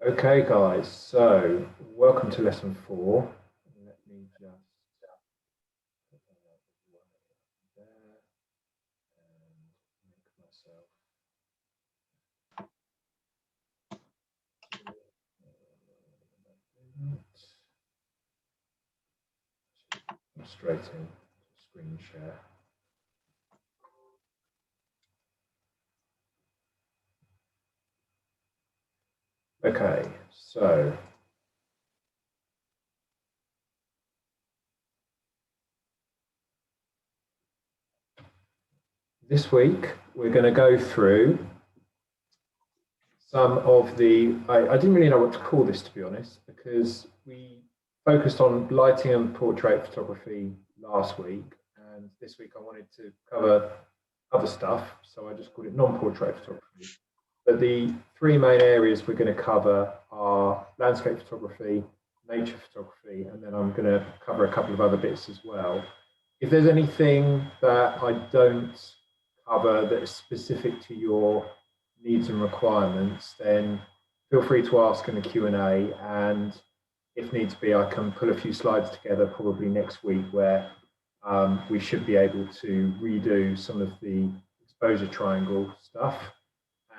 Okay, guys, so welcome to lesson 4. Let me just put that out there and make myself. Straight in screen share. Okay, so this week we're going to go through some of I didn't really know what to call this, to be honest, because we focused on lighting and portrait photography last week, and this week I wanted to cover other stuff, so I just called it non-portrait photography. But the three main areas we're going to cover are landscape photography, nature photography, and then I'm going to cover a couple of other bits as well. If there's anything that I don't cover that is specific to your needs and requirements, then feel free to ask in the Q&A, and if needs be, I can pull a few slides together probably next week where we should be able to redo some of the exposure triangle stuff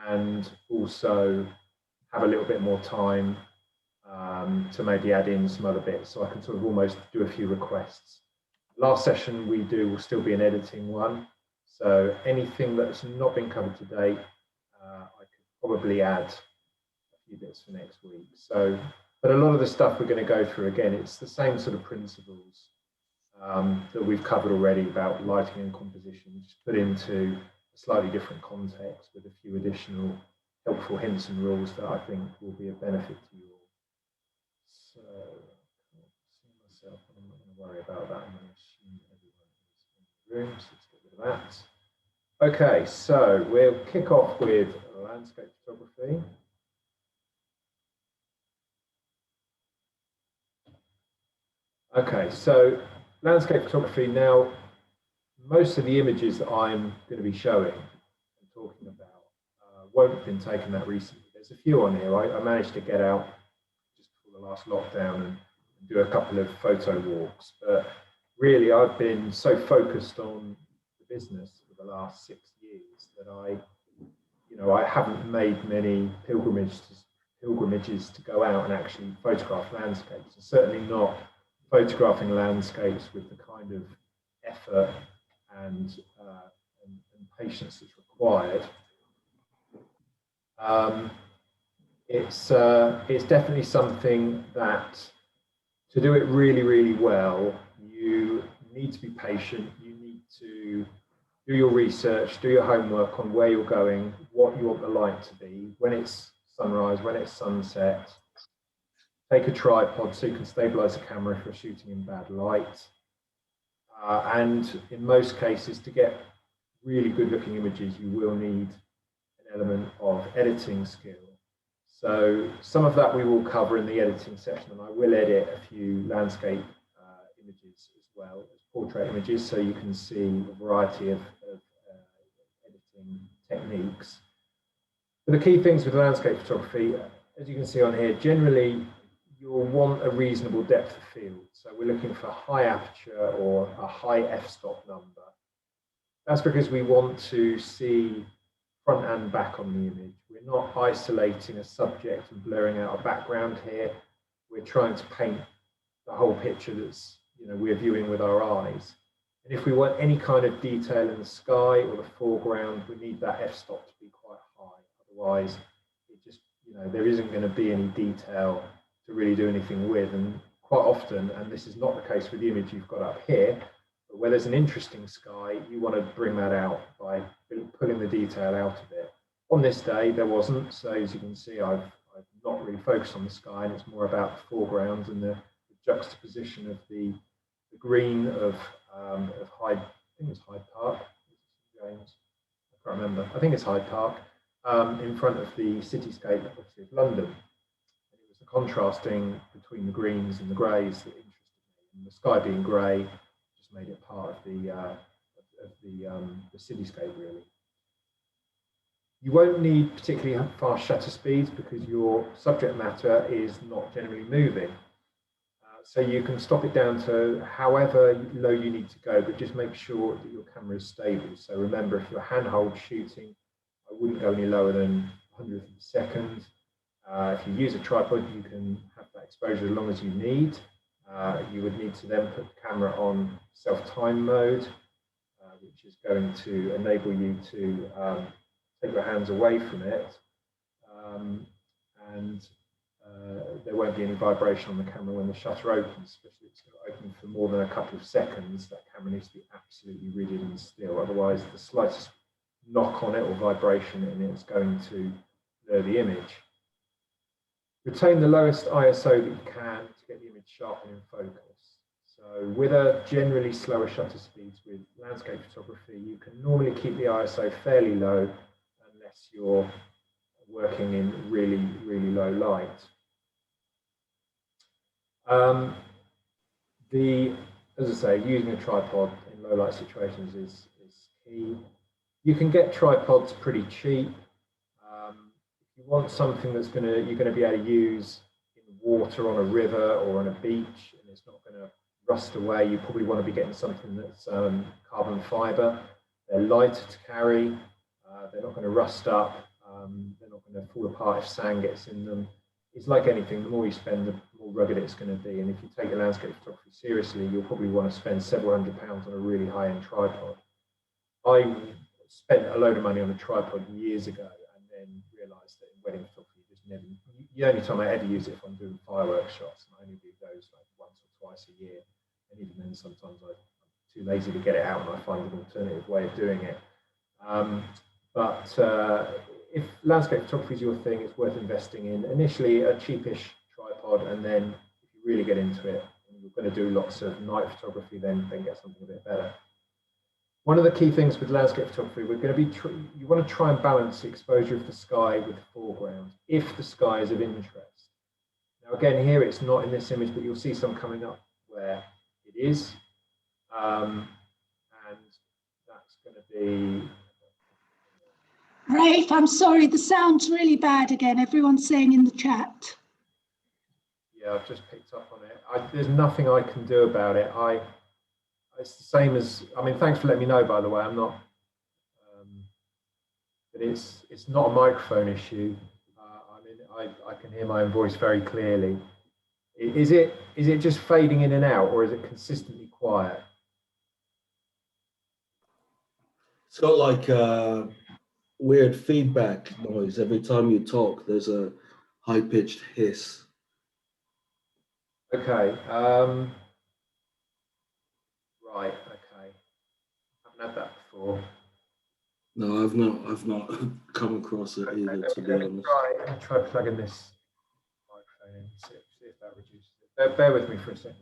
and also have a little bit more time to maybe add in some other bits, so I can sort of almost do a few requests. Last session we do will still be an editing one, so anything that's not been covered today, I could probably add a few bits for next week. So, but a lot of the stuff we're going to go through, again, it's the same sort of principles that we've covered already about lighting and composition, just put into a slightly different context with a few additional helpful hints and rules that I think will be of benefit to you all. So, I can't see myself, but I'm not going to worry about that. I'm going to assume everyone is in the room, so let's get rid of that. Okay, so we'll kick off with landscape photography. Okay, so landscape photography. Now, most of the images that I'm going to be showing and talking about won't have been taken that recently. There's a few on here. I managed to get out just before the last lockdown and do a couple of photo walks, but really I've been so focused on the business for the last 6 years that I haven't made many pilgrimages to go out and actually photograph landscapes, and certainly not photographing landscapes with the kind of effort and patience that's required. It's definitely something that, to do it really, really well, you need to be patient. You need to do your research, do your homework on where you're going, what you want the light to be, when it's sunrise, when it's sunset. Take a tripod so you can stabilize the camera if you're shooting in bad light. And in most cases, to get really good looking images, you will need an element of editing skill. So some of that we will cover in the editing session, and I will edit a few landscape images as well as portrait images, so you can see a variety of editing techniques. But the key things with landscape photography, as you can see on here, generally you'll want a reasonable depth of field. So we're looking for high aperture or a high f-stop number. That's because we want to see front and back on the image. We're not isolating a subject and blurring out a background here. We're trying to paint the whole picture that's we're viewing with our eyes. And if we want any kind of detail in the sky or the foreground, we need that f-stop to be quite high. Otherwise, it just there isn't going to be any detail to really do anything with. And quite often, and this is not the case with the image you've got up here, but where there's an interesting sky, you want to bring that out by pulling the detail out of it. On this day, there wasn't, so as you can see, I've not really focused on the sky, and it's more about the foreground and the juxtaposition of the green of Hyde, I think it's Hyde Park, James, I can't remember, I think it's Hyde Park, in front of the cityscape, obviously, of London. And it was the contrasting between the greens and the greys that interested me, and the sky being grey just made it part of the cityscape, really. You won't need particularly fast shutter speeds because your subject matter is not generally moving. So you can stop it down to however low you need to go, but just make sure that your camera is stable. So remember, if you're handhold shooting, I wouldn't go any lower than 100th of a second. If you use a tripod, you can have that exposure as long as you need. You would need to then put the camera on self-time mode, which is going to enable you to take your hands away from it. And there won't be any vibration on the camera when the shutter opens, especially if it's open for more than a couple of seconds. That camera needs to be absolutely rigid and still, otherwise the slightest knock on it or vibration in it is going to blur the image. Retain the lowest ISO that you can to get the image sharp and in focus. So with a generally slower shutter speeds with landscape photography, you can normally keep the ISO fairly low unless you're working in really, really low light. As I say, using a tripod in low light situations is key. You can get tripods pretty cheap. If you want something that's you're going to be able to use in water on a river or on a beach, and it's not going to rust away, you probably want to be getting something that's carbon fiber. They're lighter to carry. They're not going to rust up. They're not going to fall apart if sand gets in them. It's like anything, the more you spend, the more rugged it's going to be. And if you take your landscape photography seriously, you'll probably want to spend several £100s on a really high-end tripod. I spent a load of money on a tripod years ago and then realised that in wedding photography, the only time I ever use it if I'm doing fireworks shots, and I only do those like once or twice a year. And even then, sometimes I'm too lazy to get it out and I find an alternative way of doing it. If landscape photography is your thing, it's worth investing in. Initially, a cheapish tripod, and then if you really get into it and you're going to do lots of night photography, then get something a bit better. One of the key things with landscape photography, you want to try and balance the exposure of the sky with the foreground, if the sky is of interest. Now, again, here it's not in this image, but you'll see some coming up where it is, and that's going to be. Rafe, I'm sorry, the sound's really bad again. Everyone's saying in the chat. Yeah, I've just picked up on it. There's nothing I can do about it. It's the same as, I mean, thanks for letting me know, by the way. I'm not, but it's not a microphone issue. I can hear my own voice very clearly. Is it just fading in and out, or is it consistently quiet? It's got like weird feedback noise. Every time you talk, there's a high-pitched hiss. Okay. Right. Okay. I haven't had that before. No, I've not come across it either, to be honest. Let me try plugging this microphone in, see if that reduces it. Bear with me for a second.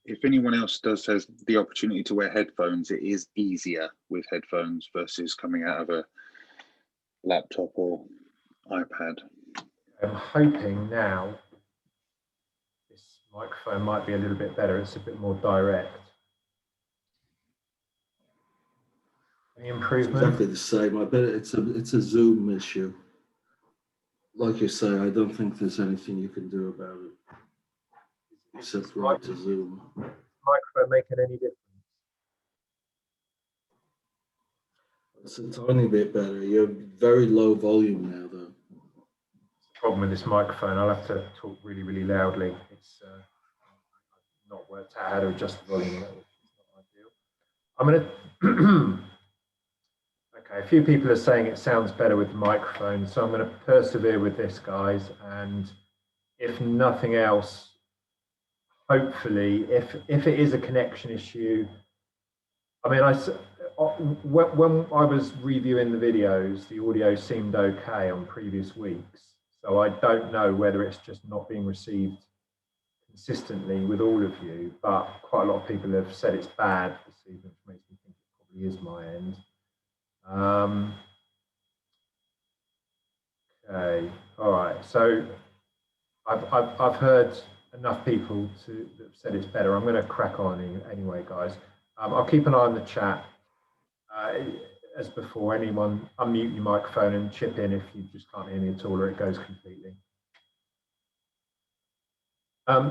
If anyone else has the opportunity to wear headphones, it is easier with headphones versus coming out of a laptop or iPad. I'm hoping now this microphone might be a little bit better. It's a bit more direct. Any improvement? Exactly the same. I bet it's a Zoom issue. Like you say, I don't think there's anything you can do about it. Except right to Zoom. Microphone making any difference? It's a tiny bit better. You're very low volume now, though. Problem with this microphone, I'll have to talk really, really loudly. It's not worked out how to adjust the volume. It's not ideal. I'm going to. Okay, a few people are saying it sounds better with the microphone, so I'm going to persevere with this, guys. And if nothing else, hopefully, if it is a connection issue, I mean, when I was reviewing the videos, the audio seemed okay on previous weeks. So I don't know whether it's just not being received consistently with all of you, but quite a lot of people have said it's bad this evening, which makes me think it probably is my end. Okay, all right. So I've heard enough people that have said it's better. I'm going to crack on anyway, guys. I'll keep an eye on the chat. As before, anyone unmute your microphone and chip in if you just can't hear me at all or it goes completely.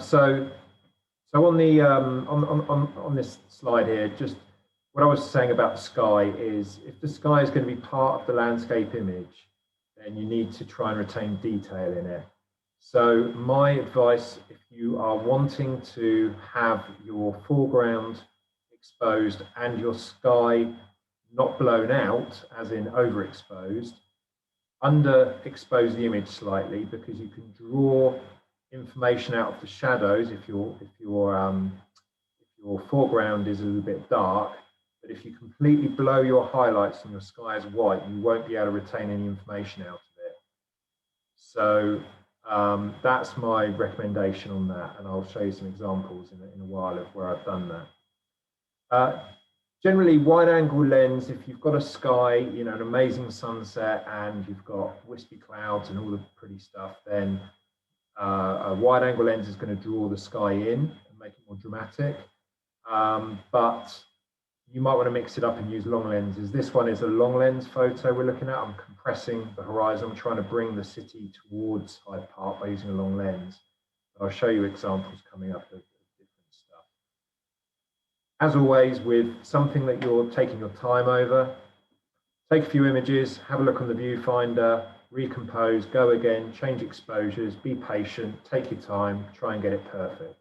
So on the on this slide here, just what I was saying about the sky is, if the sky is going to be part of the landscape image, then you need to try and retain detail in it. So my advice, if you are wanting to have your foreground exposed and your sky not blown out, as in overexposed, underexpose the image slightly, because you can draw information out of the shadows if your foreground is a little bit dark. But if you completely blow your highlights and your sky is white, you won't be able to retain any information out of it. So that's my recommendation on that, and I'll show you some examples in a while of where I've done that. Generally, wide-angle lens, if you've got a sky, you know, an amazing sunset, and you've got wispy clouds and all the pretty stuff, then a wide-angle lens is going to draw the sky in and make it more dramatic. But you might want to mix it up and use long lenses. This one is a long lens photo we're looking at. I'm compressing the horizon. I'm trying to bring the city towards Hyde Park by using a long lens. I'll show you examples coming up of different stuff. As always, with something that you're taking your time over, take a few images, have a look on the viewfinder, recompose, go again, change exposures, be patient, take your time, try and get it perfect.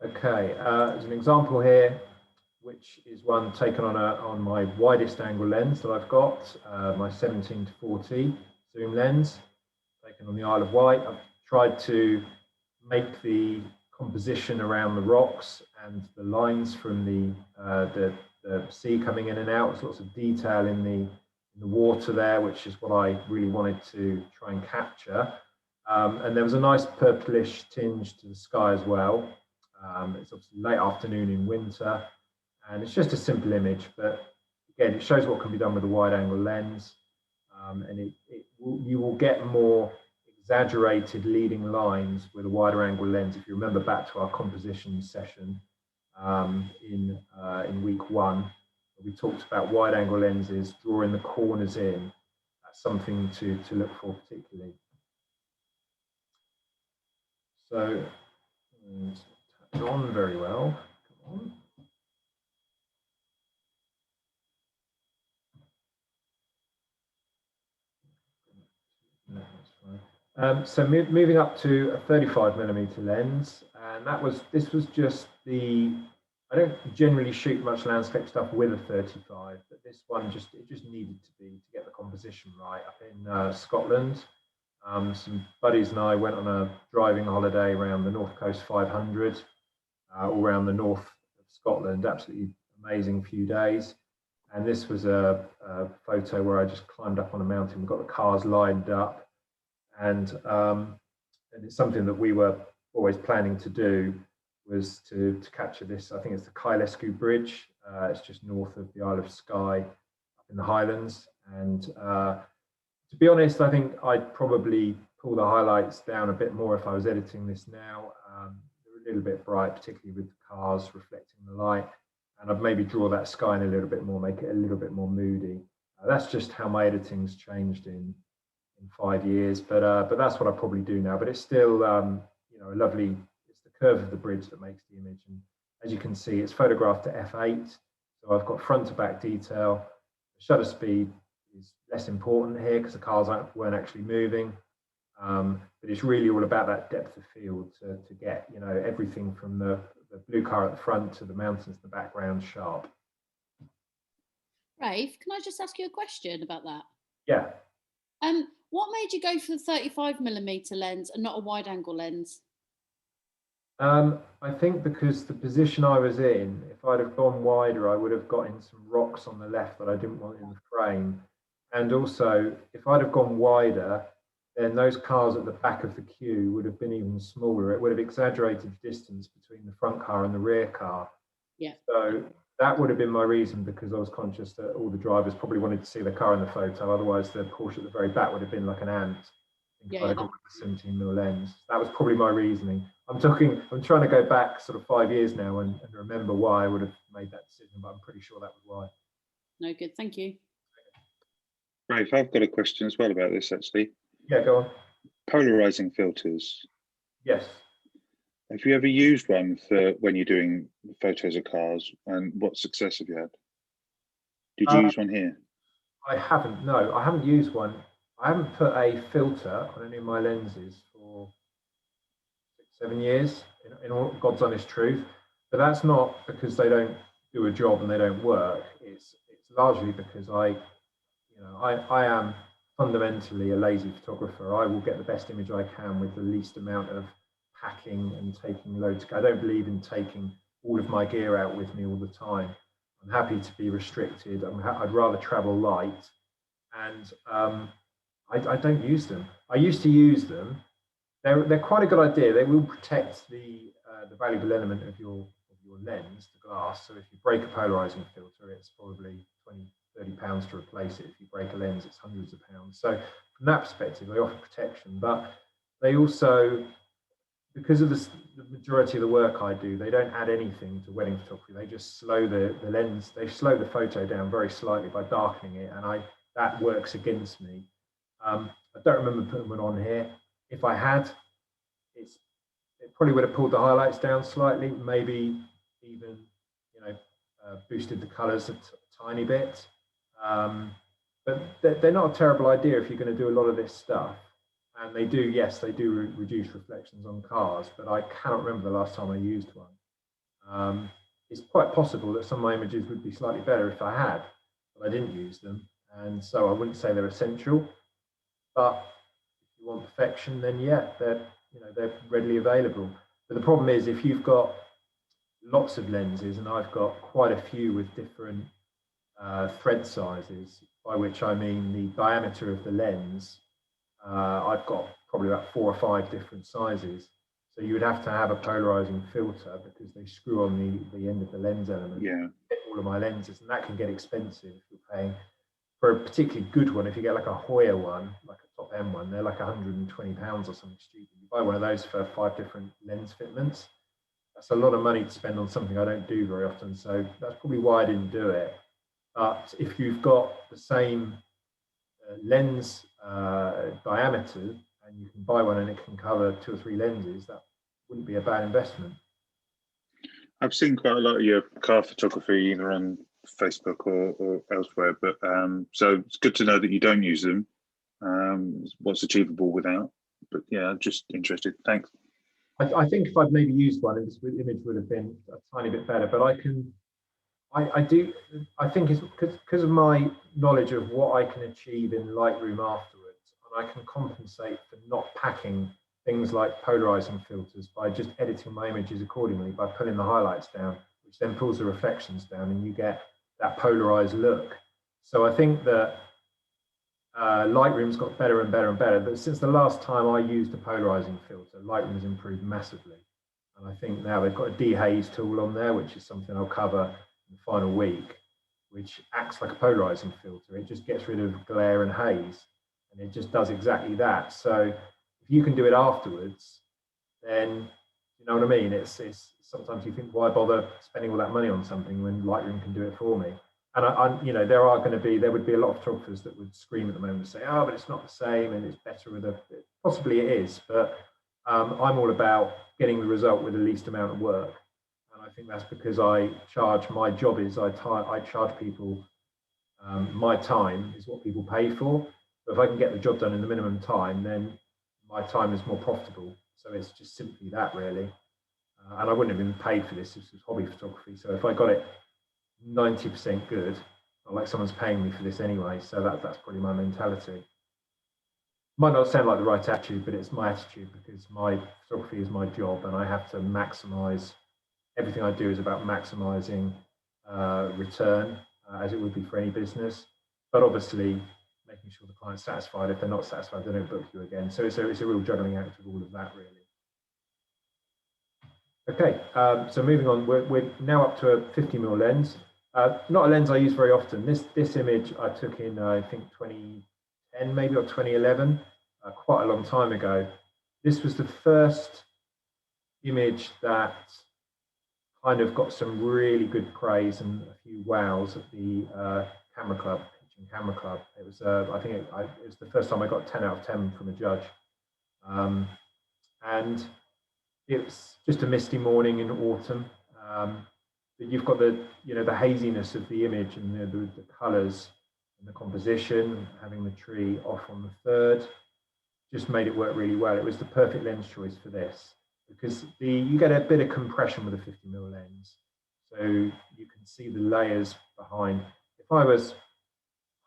Okay, as an example here, which is one taken on my widest angle lens that I've got, my 17-40 zoom lens, taken on the Isle of Wight. I've tried to make the composition around the rocks and the lines from the sea coming in and out. There's lots of detail in the water there, which is what I really wanted to try and capture. And there was a nice purplish tinge to the sky as well. It's obviously late afternoon in winter, and it's just a simple image, but again, it shows what can be done with a wide angle lens, and you will get more exaggerated leading lines with a wider angle lens. If you remember back to our composition session in week 1, we talked about wide angle lenses drawing the corners in. That's something to look for particularly. So it's on very well. Come on. No, that's fine. So moving up to a 35mm lens, and this was just I don't generally shoot much landscape stuff with a 35, but this one it just needed to get the composition right. Up in Scotland, some buddies and I went on a driving holiday around the North Coast 500, all around the north of Scotland. Absolutely amazing few days. And this was a photo where I just climbed up on a mountain. We've got the cars lined up, and it's something that we were always planning to do, was to capture this. I think it's the Cailescu Bridge. It's just north of the Isle of Skye, up in the Highlands. And to be honest, I think I'd probably pull the highlights down a bit more if I was editing this now. They're a little bit bright, particularly with the cars reflecting the light. And I'd maybe draw that sky in a little bit more, make it a little bit more moody. That's just how my editing's changed in 5 years, but that's what I probably do now. But it's still, you know, a lovely. It's the curve of the bridge that makes the image, and as you can see, it's photographed to f8. So I've got front to back detail. The shutter speed is less important here because the cars weren't actually moving. But it's really all about that depth of field to get, you know, everything from the blue car at the front to the mountains in the background sharp. Rafe, can I just ask you a question about that? Yeah. What made you go for the 35mm lens and not a wide angle lens? I think because the position I was in, if I'd have gone wider, I would have got in some rocks on the left that I didn't want in the frame. And also, if I'd have gone wider, then those cars at the back of the queue would have been even smaller. It would have exaggerated the distance between the front car and the rear car. Yeah. So that would have been my reason, because I was conscious that all the drivers probably wanted to see the car in the photo. Otherwise, the Porsche at the very back would have been like an ant. I think if Yeah, I'd have yeah, gone with the 17mm lens. That was probably my reasoning. I'm trying to go back sort of 5 years now and remember why I would have made that decision, but I'm pretty sure that was why. no good. Thank you. Rafe, I've got a question as well about this actually. Yeah, go on. Polarizing filters. Yes. Have you ever used one for when you're doing photos of cars, and what success have you had? Did you use one here? I haven't. No, I haven't used one. I haven't put a filter on any of my lenses for 6, 7 years, in all God's honest truth. But that's not because they don't do a job and they don't work. It's largely because I am fundamentally a lazy photographer. I will get the best image I can with the least amount of packing and taking loads. I don't believe in taking all of my gear out with me all the time. I'm happy to be restricted. I'd rather travel light, and I don't use them. I used to use them. They're quite a good idea. They will protect the valuable element of your lens, the glass. So if you break a polarizing filter, it's probably 20, 30 pounds to replace it. If you break a lens, it's hundreds of pounds. So from that perspective, they offer protection, but they also, because of the majority of the work I do, they don't add anything to wedding photography. They just slow the lens, they slow the photo down very slightly by darkening it, and that works against me. I don't remember putting one on here. If I had, it probably would have pulled the highlights down slightly, maybe even boosted the colors a tiny bit. But they're not a terrible idea if you're going to do a lot of this stuff. And they do, yes, they do reduce reflections on cars, but I cannot remember the last time I used one. It's quite possible that some of my images would be slightly better if I had, but I didn't use them. And so I wouldn't say they're essential, but if you want perfection, then yeah, they're readily available. But the problem is, if you've got lots of lenses, and I've got quite a few with different thread sizes, by which I mean the diameter of the lens, I've got probably about 4 or 5 different sizes. So you would have to have a polarizing filter because they screw on the end of the lens element. Yeah. All of my lenses, and that can get expensive if you're paying for a particularly good one. If you get like a Hoya one, like a top end one, they're like £120 or something stupid. You buy one of those for 5 different lens fitments. That's a lot of money to spend on something I don't do very often. So that's probably why I didn't do it. But if you've got the same lens diameter, and you can buy one and it can cover 2 or 3 lenses, that wouldn't be a bad investment. I've seen quite a lot of your car photography either on Facebook or elsewhere, but so it's good to know that you don't use them. What's achievable without? But yeah, I'm just interested. Thanks. I think if I'd maybe used one, this image would have been a tiny bit better. But I think it's because of my knowledge of what I can achieve in Lightroom afterwards, and I can compensate for not packing things like polarizing filters by just editing my images accordingly, by pulling the highlights down, which then pulls the reflections down, and you get that polarized look. So I think that Lightroom's got better and better and better. But since the last time I used a polarizing filter, Lightroom has improved massively. And I think now they've got a dehaze tool on there, which is something I'll cover in the final week, which acts like a polarizing filter. It just gets rid of glare and haze, and it just does exactly that. So if you can do it afterwards, then you know what I mean? It's sometimes you think, why bother spending all that money on something when Lightroom can do it for me? And there would be a lot of photographers that would scream at the moment and say, oh, but it's not the same and it's better with possibly it is, but I'm all about getting the result with the least amount of work. And I think that's because my job is I charge people, my time is what people pay for. But if I can get the job done in the minimum time, then my time is more profitable. So it's just simply that, really. And I wouldn't have been paid for this. This was hobby photography. So if I got it 90% good, not like someone's paying me for this anyway. So that's probably my mentality. might not sound like the right attitude, but it's my attitude because my photography is my job and I have to maximize. Everything I do is about maximizing return, as it would be for any business, but obviously making sure the client's satisfied. If they're not satisfied, they don't book you again. So it's a real juggling act of all of that, really. Okay, so moving on, we're now up to a 50mm lens. Not a lens I use very often. This image I took in, I think, 2010 maybe, or 2011, quite a long time ago. This was the first image that kind of got some really good praise and a few wows at the camera club, Kitchen Camera Club. It was, I think, it was the first time I got 10 out of 10 from a judge, and it was just a misty morning in autumn. But you've got the haziness of the image and the colours and the composition. Having the tree off on the third just made it work really well. It was the perfect lens choice for this because you get a bit of compression with a 50mm lens, so you can see the layers behind. If I was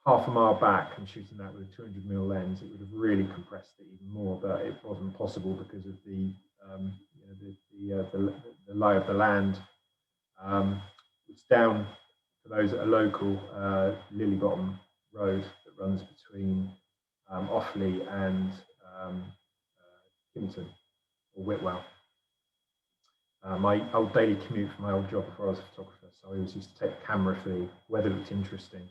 half a mile back and shooting that with a 200mm lens, it would have really compressed it even more, but it wasn't possible because of the lay of the land. It's down, for those that are local, Lily Bottom Road that runs between Offaly and Kimpton or Whitwell. My old daily commute for my old job before I was a photographer, so I always used to take the camera if the weather looked interesting.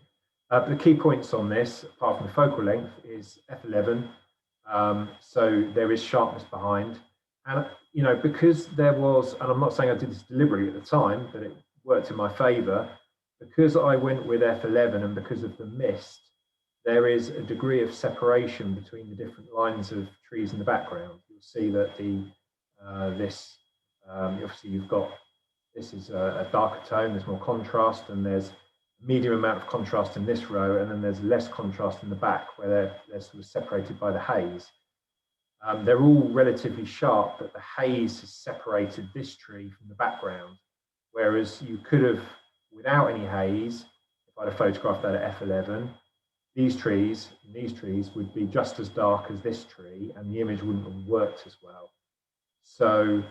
The key points on this, apart from the focal length, is f11. So there is sharpness behind. And, because there was, and I'm not saying I did this deliberately at the time, but it worked in my favor, because I went with f11 and because of the mist, there is a degree of separation between the different lines of trees in the background. You'll see that obviously you've got, this is a darker tone, there's more contrast, and there's a medium amount of contrast in this row, and then there's less contrast in the back where they're sort of separated by the haze. They're all relatively sharp, but the haze has separated this tree from the background. Whereas you could have, without any haze, if I'd have photographed that at f11, these trees would be just as dark as this tree, and the image wouldn't have worked as well. So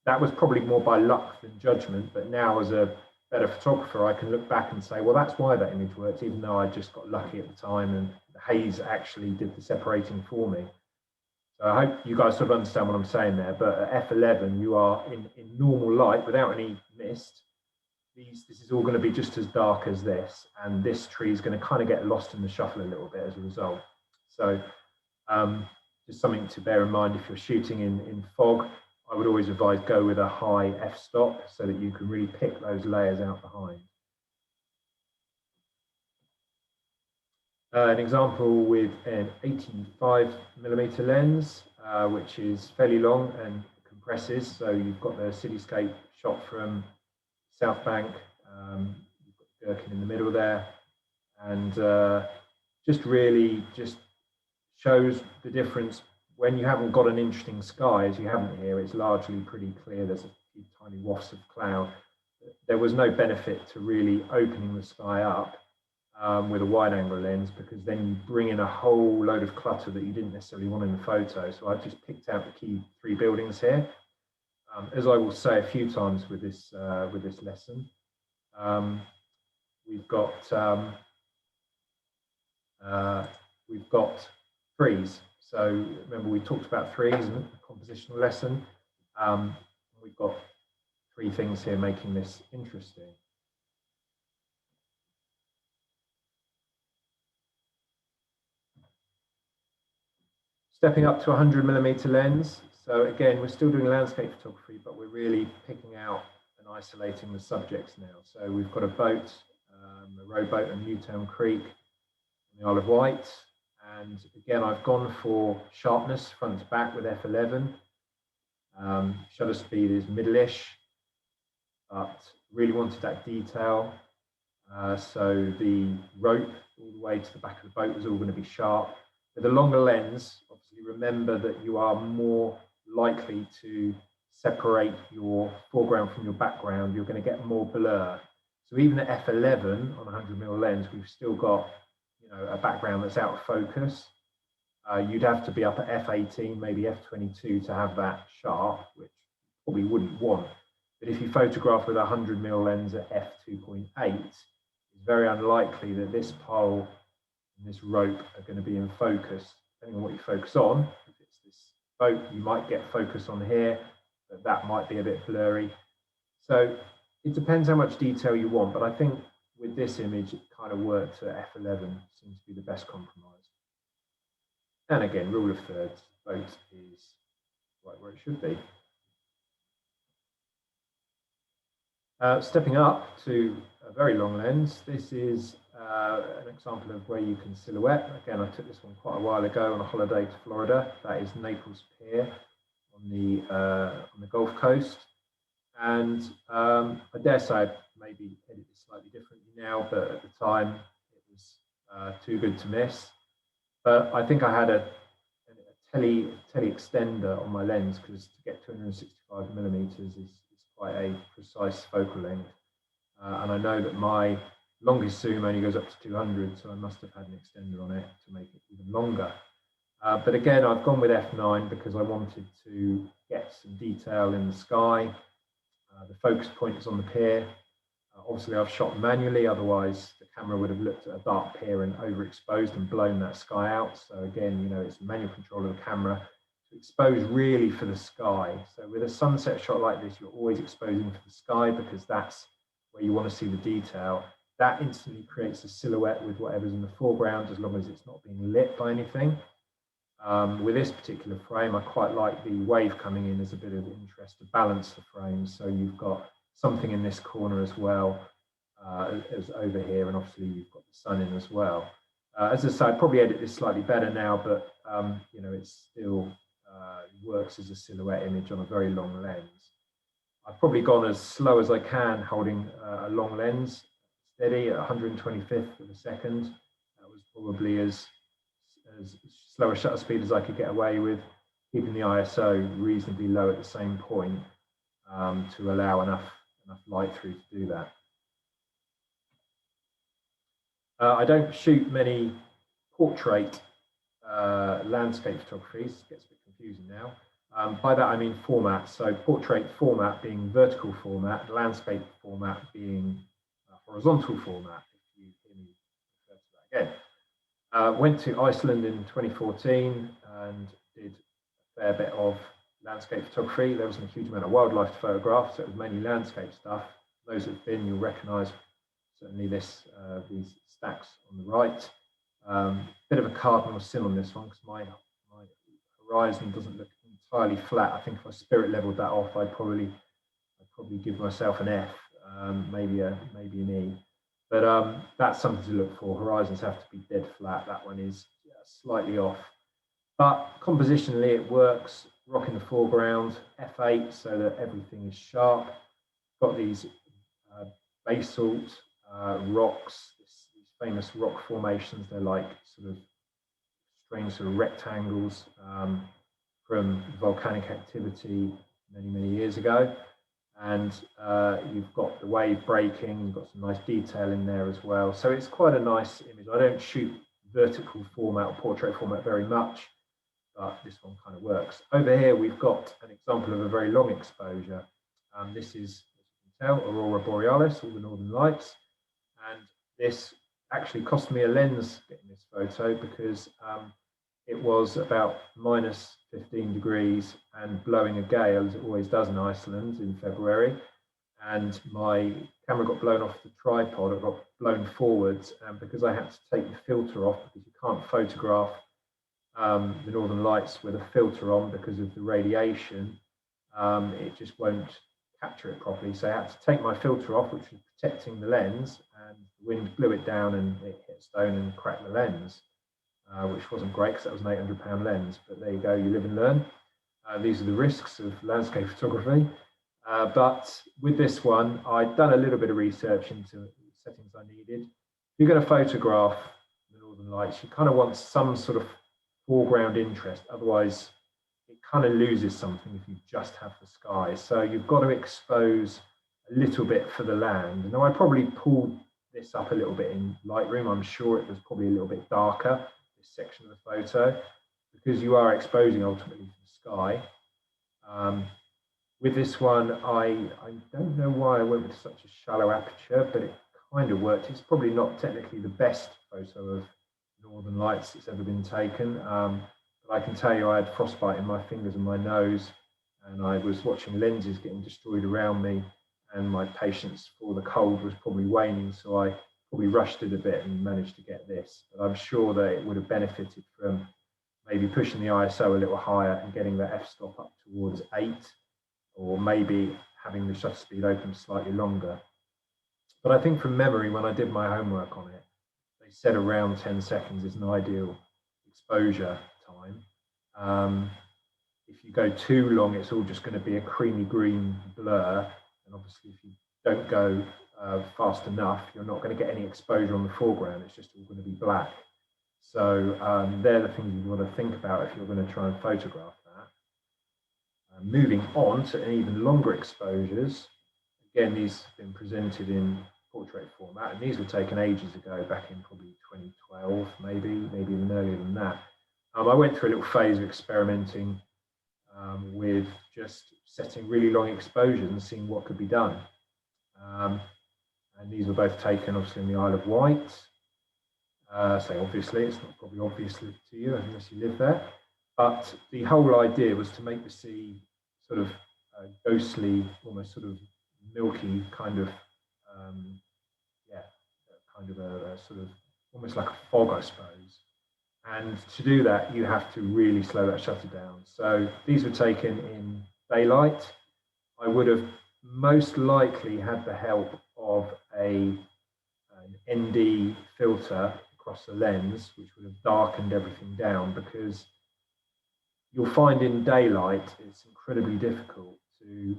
that was probably more by luck than judgment, but now as a better photographer, I can look back and say, well, that's why that image worked, even though I just got lucky at the time and the haze actually did the separating for me. So I hope you guys sort of understand what I'm saying there, but at f11, you are in normal light without any mist. This is all going to be just as dark as this, and this tree is going to kind of get lost in the shuffle a little bit as a result. So just something to bear in mind if you're shooting in fog. I would always advise go with a high f-stop so that you can really pick those layers out behind. An example with an 85mm lens, which is fairly long and compresses. So you've got the cityscape shot from South Bank, you've got Gherkin in the middle there, and just shows the difference when you haven't got an interesting sky, as you haven't here. It's largely pretty clear. There's a few tiny wafts of cloud. There was no benefit to really opening the sky up with a wide angle lens, because then you bring in a whole load of clutter that you didn't necessarily want in the photo. So I've just picked out the key 3 buildings here. As I will say a few times with this lesson, we've got trees. So remember, we talked about trees in the compositional lesson. We've got 3 things here making this interesting. Stepping up to a 100mm lens. So again, we're still doing landscape photography, but we're really picking out and isolating the subjects now. So we've got a boat, a rowboat on Newtown Creek in the Isle of Wight. And again, I've gone for sharpness front to back with f11. Shutter speed is middle-ish, but really wanted that detail. So the rope all the way to the back of the boat was all going to be sharp. With a longer lens, obviously remember that you are more likely to separate your foreground from your background. You're going to get more blur. So even at f11 on a 100mm lens, we've still got a background that's out of focus. You'd have to be up at f18, maybe f22 to have that sharp, which probably wouldn't want. But if you photograph with a 100mm lens at f2.8, it's very unlikely that this pole and this rope are going to be in focus. Depending on what you focus on, if it's this boat, you might get focus on here, but that might be a bit blurry. So it depends how much detail you want, but I think with this image, it kind of worked at f11, seems to be the best compromise. And again, rule of thirds, boat is right where it should be. Stepping up to a very long lens, this is an example of where you can silhouette. Again, I took this one quite a while ago on a holiday to Florida. That is Naples Pier on the Gulf Coast. And I dare say I'd maybe edit this slightly differently now, but at the time it was too good to miss. But I think I had a tele extender on my lens, because to get 265mm is quite a precise focal length. And I know that my longest zoom only goes up to 200, so I must have had an extender on it to make it even longer. But again, I've gone with f9 because I wanted to get some detail in the sky. The focus point is on the pier. Obviously, I've shot manually, otherwise the camera would have looked at a dark pier and overexposed and blown that sky out. So again, you know, it's manual control of the camera to expose really for the sky. So with a sunset shot like this, you're always exposing for the sky because that's where you want to see the detail. That instantly creates a silhouette with whatever's in the foreground, as long as it's not being lit by anything. With this particular frame, I quite like the wave coming in as a bit of interest to balance the frame. So you've got something in this corner as well as over here, and obviously you've got the sun in as well. As I say, I'd probably edit this slightly better now, but you know, it still works as a silhouette image on a very long lens. I've probably gone as slow as I can, holding a long lens steady at 125th of a second. That was probably as slow a shutter speed as I could get away with, keeping the ISO reasonably low at the same point to allow enough light through to do that. I don't shoot many portrait landscape photographies. It gets a bit confusing now. By that I mean format. So portrait format being vertical format, landscape format being horizontal format, if you hear me refer to that again. Went to Iceland in 2014 and did a fair bit of landscape photography. There wasn't a huge amount of wildlife to photograph, so it was mainly landscape stuff. Those that have been, you'll recognise certainly these stacks on the right. Bit of a cardinal sin on this one because my horizon doesn't look entirely flat. I think if I spirit leveled that off, I'd probably give myself an F, maybe an E. But that's something to look for. Horizons have to be dead flat. That one is slightly off. But compositionally, it works. Rock in the foreground, f8, so that everything is sharp. Got these basalt rocks, these famous rock formations. They're like sort of strange sort of rectangles from volcanic activity many years ago. And you've got the wave breaking, you've got some nice detail in there as well. So it's quite a nice image. I don't shoot vertical format or portrait format very much, but this one kind of works. Over here, we've got an example of a very long exposure. This is, as you can tell, Aurora Borealis, all the northern lights. And this actually cost me a lens getting this photo because it was about -15 degrees and blowing a gale, as it always does in Iceland in February. And my camera got blown off the tripod, it got blown forwards. And because I had to take the filter off, because you can't photograph the northern lights with a filter on because of the radiation, it just won't capture it properly. So I had to take my filter off, which was protecting the lens, and the wind blew it down and it hit a stone and cracked the lens. Which wasn't great because that was an £800 lens, but there you go, you live and learn. These are the risks of landscape photography. But with this one, I'd done a little bit of research into the settings I needed. If you're going to photograph the northern lights, you kind of want some sort of foreground interest, otherwise it kind of loses something if you just have the sky. So you've got to expose a little bit for the land. Now I probably pulled this up a little bit in Lightroom. I'm sure it was probably a little bit darker, this section of the photo, because you are exposing ultimately to the sky. With this one, I don't know why I went with such a shallow aperture, but it kind of worked. It's probably not technically the best photo of northern lights that's ever been taken, but I can tell you I had frostbite in my fingers and my nose, and I was watching lenses getting destroyed around me, and my patience for the cold was probably waning, so I probably rushed it a bit and managed to get this. But I'm sure that it would have benefited from maybe pushing the ISO a little higher and getting the f-stop up towards 8, or maybe having the shutter speed open slightly longer. But I think from memory, when I did my homework on it, they said around 10 seconds is an ideal exposure time. If you go too long, it's all just going to be a creamy green blur. And obviously, if you don't go fast enough, you're not going to get any exposure on the foreground. It's just all going to be black. So they're the things you want to think about if you're going to try and photograph that. Moving on to even longer exposures. Again, these have been presented in portrait format, and these were taken ages ago, back in probably 2012, maybe even earlier than that. I went through a little phase of experimenting with just setting really long exposures and seeing what could be done. And these were both taken obviously in the Isle of Wight. So obviously, it's not probably obvious to you unless you live there. But the whole idea was to make the sea sort of ghostly, almost sort of milky kind of, kind of a sort of almost like a fog, I suppose. And to do that, you have to really slow that shutter down. So these were taken in daylight. I would have most likely had the help of an ND filter across the lens, which would have darkened everything down, because you'll find in daylight it's incredibly difficult to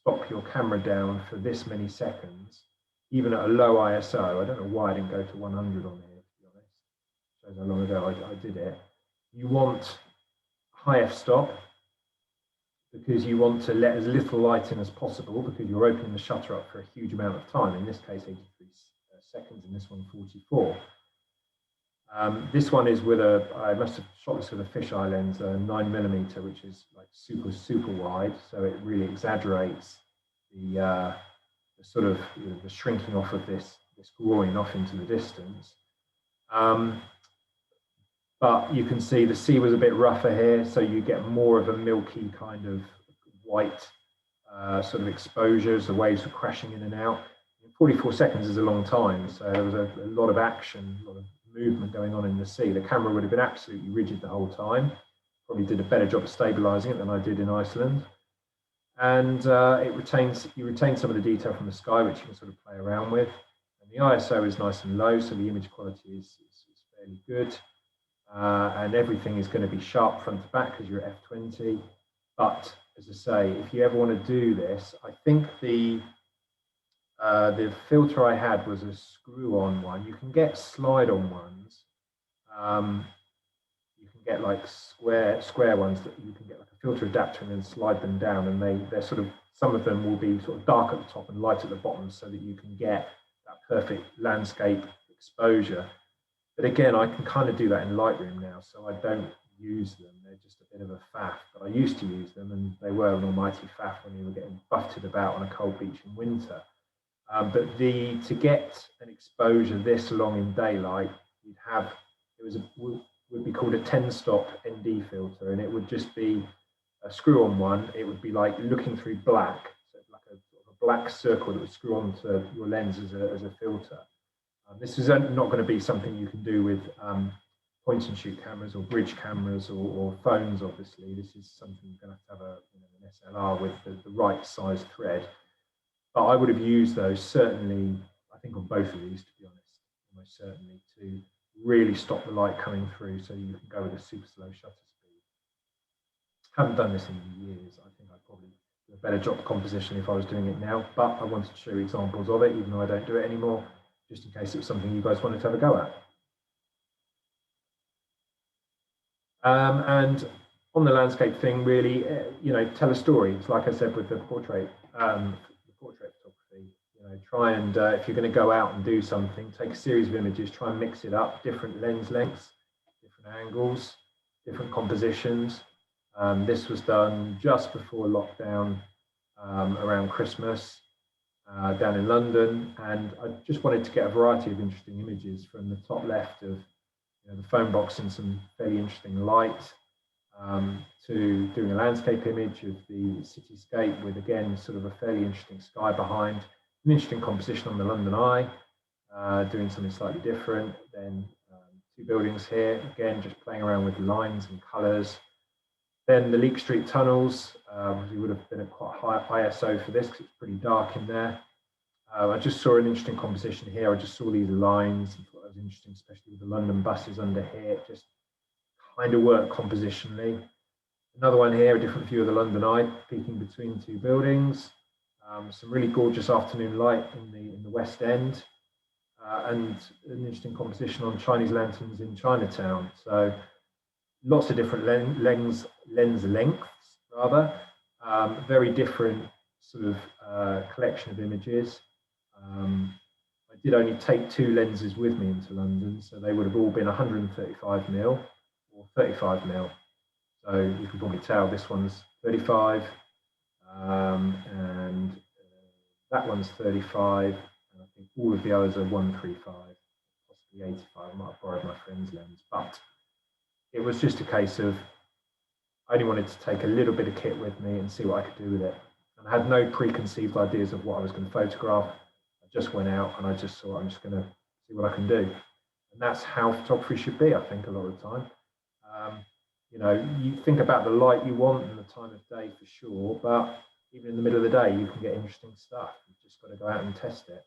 stop your camera down for this many seconds, even at a low ISO. I don't know why I didn't go to 100 on here, to be honest. Shows how long ago I did it. You want high f-stop because you want to let as little light in as possible, because you're opening the shutter up for a huge amount of time. In this case, 83 seconds, in this one, 44. This one is with I must have shot this with a fisheye lens, a 9mm, which is like super wide, so it really exaggerates the sort of the shrinking off of this groin off into the distance. But you can see the sea was a bit rougher here, so you get more of a milky kind of white sort of exposures. The waves were crashing in and out. 44 seconds is a long time, so there was a lot of action, a lot of movement going on in the sea. The camera would have been absolutely rigid the whole time. Probably did a better job of stabilizing it than I did in Iceland. And you retain some of the detail from the sky, which you can sort of play around with. And the ISO is nice and low, so the image quality is fairly good. And everything is going to be sharp front to back because you're at f20. But as I say, if you ever want to do this, I think the filter I had was a screw-on one. You can get slide-on ones. You can get like square ones that you can get like a filter adapter and then slide them down, and they're sort of, some of them will be sort of dark at the top and light at the bottom, so that you can get that perfect landscape exposure. But again, I can kind of do that in Lightroom now, so I don't use them. They're just a bit of a faff, but I used to use them, and they were an almighty faff when you were getting buffeted about on a cold beach in winter. But to get an exposure this long in daylight, you'd have, would be called a 10-stop ND filter, and it would just be a screw-on one. It would be like looking through black, so like a sort of a black circle that would screw onto your lens as a filter. This is not going to be something you can do with point-and-shoot cameras or bridge cameras or phones, obviously. This is something you're going to have an SLR with the right size thread. But I would have used those certainly, I think on both of these, to be honest, almost certainly, to really stop the light coming through, so you can go with a super slow shutter speed. Haven't done this in years. I think I'd probably do a better job composition if I was doing it now, but I wanted to show you examples of it, even though I don't do it anymore, just in case it was something you guys wanted to have a go at. And on the landscape thing, really, tell a story. It's like I said with the portrait photography. Try and if you're going to go out and do something, take a series of images, try and mix it up, different lens lengths, different angles, different compositions. This was done just before lockdown, around Christmas, down in London, and I just wanted to get a variety of interesting images from the top left of the phone box in some fairly interesting light, to doing a landscape image of the cityscape with, again, sort of a fairly interesting sky behind, an interesting composition on the London Eye, doing something slightly different. Then two buildings here, again, just playing around with lines and colours. Then the Leek Street tunnels, we would have been at quite high ISO for this because it's pretty dark in there. I just saw an interesting composition here. I just saw these lines and thought that was interesting, especially with the London buses under here. It just kind of worked compositionally. Another one here, a different view of the London Eye, peeking between two buildings. Some really gorgeous afternoon light in the West End, and an interesting composition on Chinese lanterns in Chinatown. So lots of different lens lengths, rather. Very different sort of collection of images. I did only take two lenses with me into London, so they would have all been 135mm or 35mm. So you can probably tell this one's 35, and that one's 35, and I think all of the others are 135, possibly 85. I might have borrowed my friend's lens, but it was just a case of I only wanted to take a little bit of kit with me and see what I could do with it. And I had no preconceived ideas of what I was going to photograph. I just went out and I just thought I'm just going to see what I can do. And that's how photography should be, I think, a lot of the time. You think about the light you want and the time of day for sure, but even in the middle of the day, you can get interesting stuff. You've just got to go out and test it.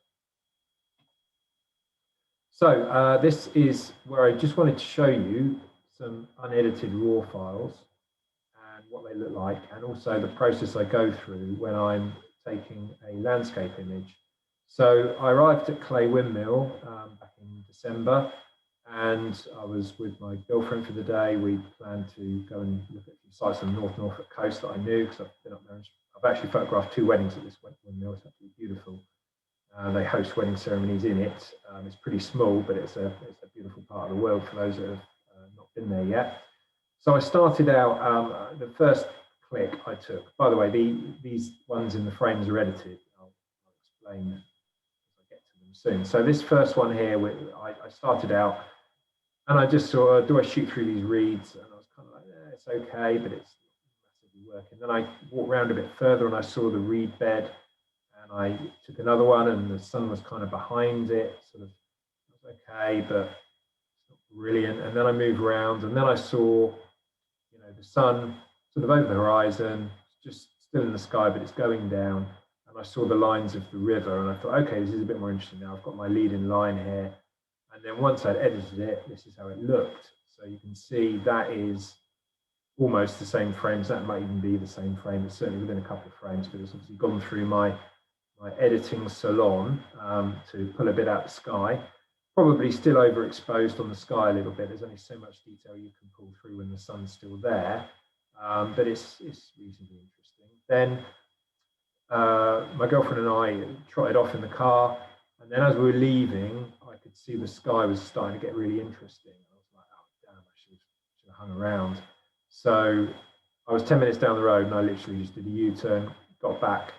So this is where I just wanted to show you some unedited raw files and what they look like, and also the process I go through when I'm taking a landscape image. So I arrived at Clay Windmill back in December, and I was with my girlfriend for the day. We planned to go and look at a few sites on the North Norfolk coast that I knew because I've been up there. I've actually photographed two weddings at this windmill. It's absolutely beautiful. They host wedding ceremonies in it. It's pretty small, but it's a beautiful part of the world for those that have not been there yet. So I started out, the first click I took, by the way, these ones in the frames are edited. I'll explain as I get to them soon. So this first one here, I started out and I just saw, do I shoot through these reeds? And I was kind of like, it's okay, but it's not massively working. Then I walked around a bit further and I saw the reed bed, and I took another one and the sun was kind of behind it, sort of, it was okay, but it's not brilliant. And then I moved around and then I saw, the sun sort of over the horizon, just still in the sky, but it's going down. And I saw the lines of the river and I thought, okay, this is a bit more interesting now. I've got my leading line here. And then once I'd edited it, this is how it looked. So you can see that is almost the same frames. That might even be the same frame. It's certainly within a couple of frames, but it's obviously gone through my editing salon to pull a bit out of the sky. Probably still overexposed on the sky a little bit. There's only so much detail you can pull through when the sun's still there, but it's reasonably interesting. Then my girlfriend and I trotted off in the car, and then as we were leaving, I could see the sky was starting to get really interesting. I was like, oh damn, I should have hung around. So I was 10 minutes down the road and I literally just did a U-turn, got back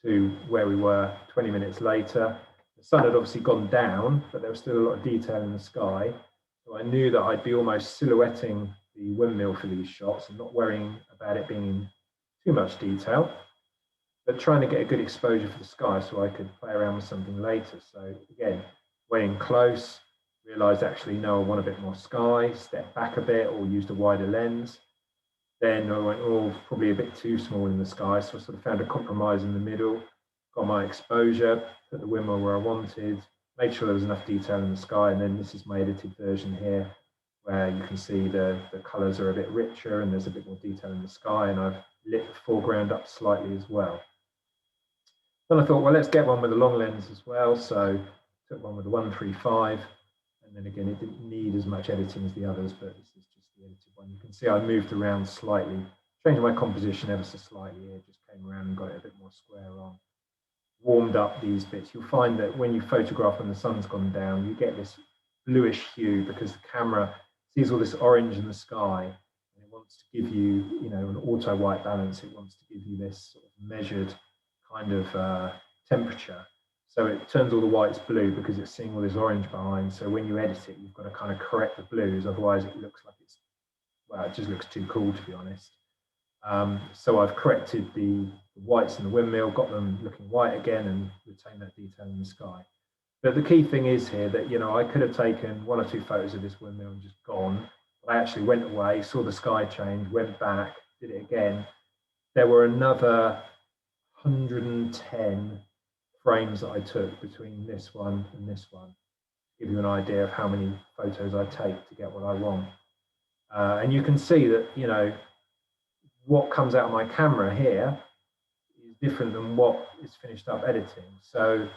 to where we were 20 minutes later. The sun had obviously gone down, but there was still a lot of detail in the sky. So I knew that I'd be almost silhouetting the windmill for these shots and not worrying about it being in too much detail, but trying to get a good exposure for the sky so I could play around with something later. So again, went in close, realized actually, no, I want a bit more sky, stepped back a bit or used a wider lens. Then I went, oh, probably a bit too small in the sky. So I sort of found a compromise in the middle, got my exposure, put the windmill where I wanted, made sure there was enough detail in the sky. And then this is my edited version here, where you can see the colors are a bit richer and there's a bit more detail in the sky. And I've lit the foreground up slightly as well. Then I thought, well, let's get one with a long lens as well. So I took one with a 135. And then again, it didn't need as much editing as the others, but this is just the edited one. You can see I moved around slightly, changed my composition ever so slightly here, just came around and got it a bit more square on. Warmed up these bits. You'll find that when you photograph when the sun's gone down, you get this bluish hue because the camera sees all this orange in the sky, and it wants to give you, an auto white balance. It wants to give you this sort of measured kind of temperature. So it turns all the whites blue because it's seeing all this orange behind. So when you edit it, you've got to kind of correct the blues. Otherwise, it looks like it just looks too cool, to be honest. So I've corrected the whites in the windmill, got them looking white again, and retained that detail in the sky. But the key thing is here that, I could have taken 1 or 2 photos of this windmill and just gone. But I actually went away, saw the sky change, went back, did it again. There were another 110 frames that I took between this one and this one, to give you an idea of how many photos I take to get what I want. And you can see that, what comes out of my camera here is different than what is finished up editing. So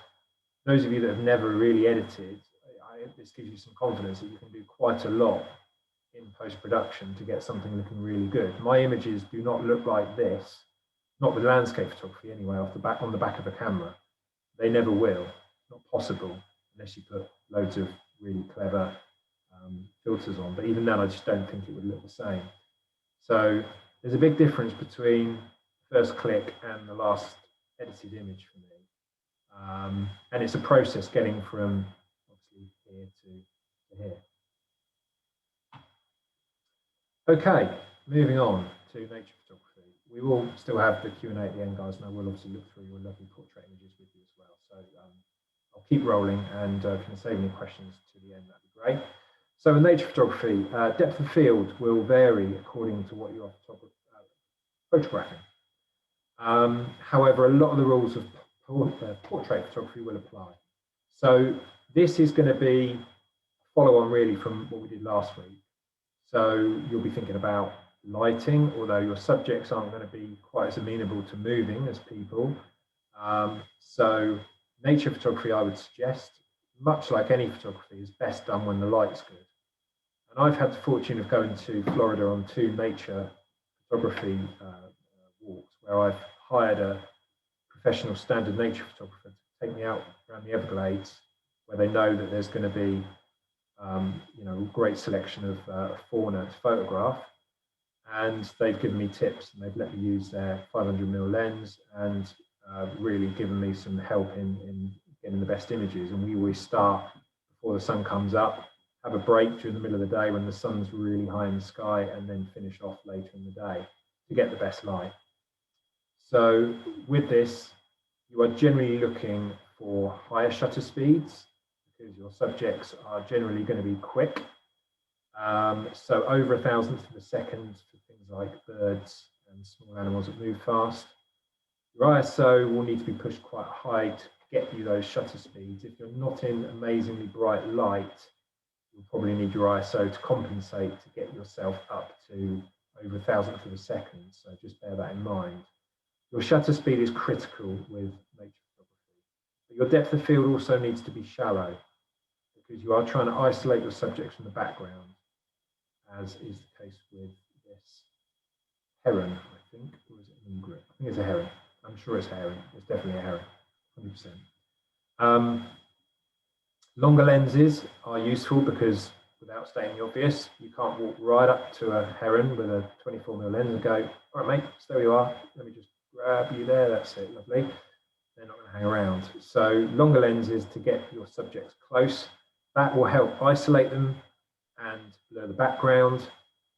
those of you that have never really edited, this gives you some confidence that you can do quite a lot in post-production to get something looking really good. My images do not look like this, not with landscape photography anyway, on the back of a camera. They never will, not possible, unless you put loads of really clever filters on. But even then, I just don't think it would look the same. So there's a big difference between first click and the last edited image for me. And it's a process getting from obviously here to here. Okay, moving on to nature photography. We will still have the Q&A at the end, guys, and I will obviously look through your lovely portrait images with you as well. So I'll keep rolling, and if you can save any questions to the end, that'd be great. So in nature photography, depth of field will vary according to what you are photographing. However, a lot of the rules of portrait photography will apply. So this is going to be a follow-on really from what we did last week. So you'll be thinking about lighting, although your subjects aren't going to be quite as amenable to moving as people. So nature photography, I would suggest, much like any photography, is best done when the light's good. And I've had the fortune of going to Florida on 2 nature photography walks, where I've hired a professional standard nature photographer to take me out around the Everglades, where they know that there's going to be a great selection of fauna to photograph. And they've given me tips, and they've let me use their 500mm lens, and really given me some help in getting the best images. And we always start before the sun comes up, have a break during the middle of the day when the sun's really high in the sky, and then finish off later in the day to get the best light. So with this, you are generally looking for higher shutter speeds because your subjects are generally going to be quick. So over 1,000th of a second for things like birds and small animals that move fast. Your ISO will need to be pushed quite high to get you those shutter speeds. If you're not in amazingly bright light, you'll probably need your ISO to compensate to get yourself up to over 1,000th of a second. So just bear that in mind. Your shutter speed is critical with nature photography. But your depth of field also needs to be shallow because you are trying to isolate your subjects from the background, as is the case with this heron, I think, or is it an egret? I think it's a heron. I'm sure it's a heron. It's definitely a heron, 100%. Longer lenses are useful because, without stating the obvious, you can't walk right up to a heron with a 24mm lens and go, all right, mate, so there you are. Let me just grab you there. That's it, lovely. They're not going to hang around. So longer lenses to get your subjects close. That will help isolate them and blur the background.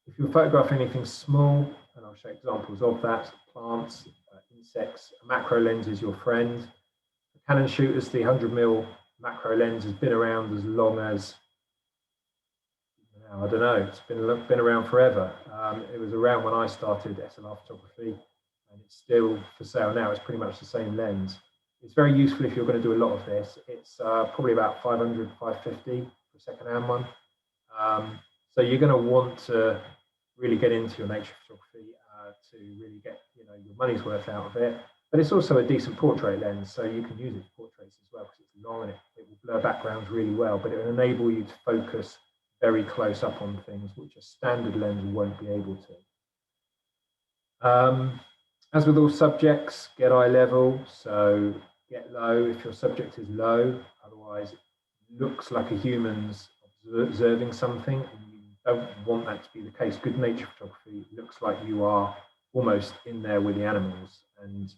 If you're photographing anything small, and I'll show examples of that, plants, insects, a macro lens is your friend. For Canon shooters, the 100mm macro lens has been around as long as, I don't know, it's been around forever. It was around when I started SLR photography, and it's still for sale now. It's pretty much the same lens. It's very useful if you're going to do a lot of this. It's probably about 500, 550 for a second-hand one. So you're going to want to really get into your nature photography to really get your money's worth out of it. But it's also a decent portrait lens, so you can use it for portraits as well because it's long and it will blur backgrounds really well, but it will enable you to focus very close up on things which a standard lens won't be able to. As with all subjects, get eye level, so get low if your subject is low, otherwise it looks like a human's observing something and you don't want that to be the case. Good nature photography looks like you are almost in there with the animals, and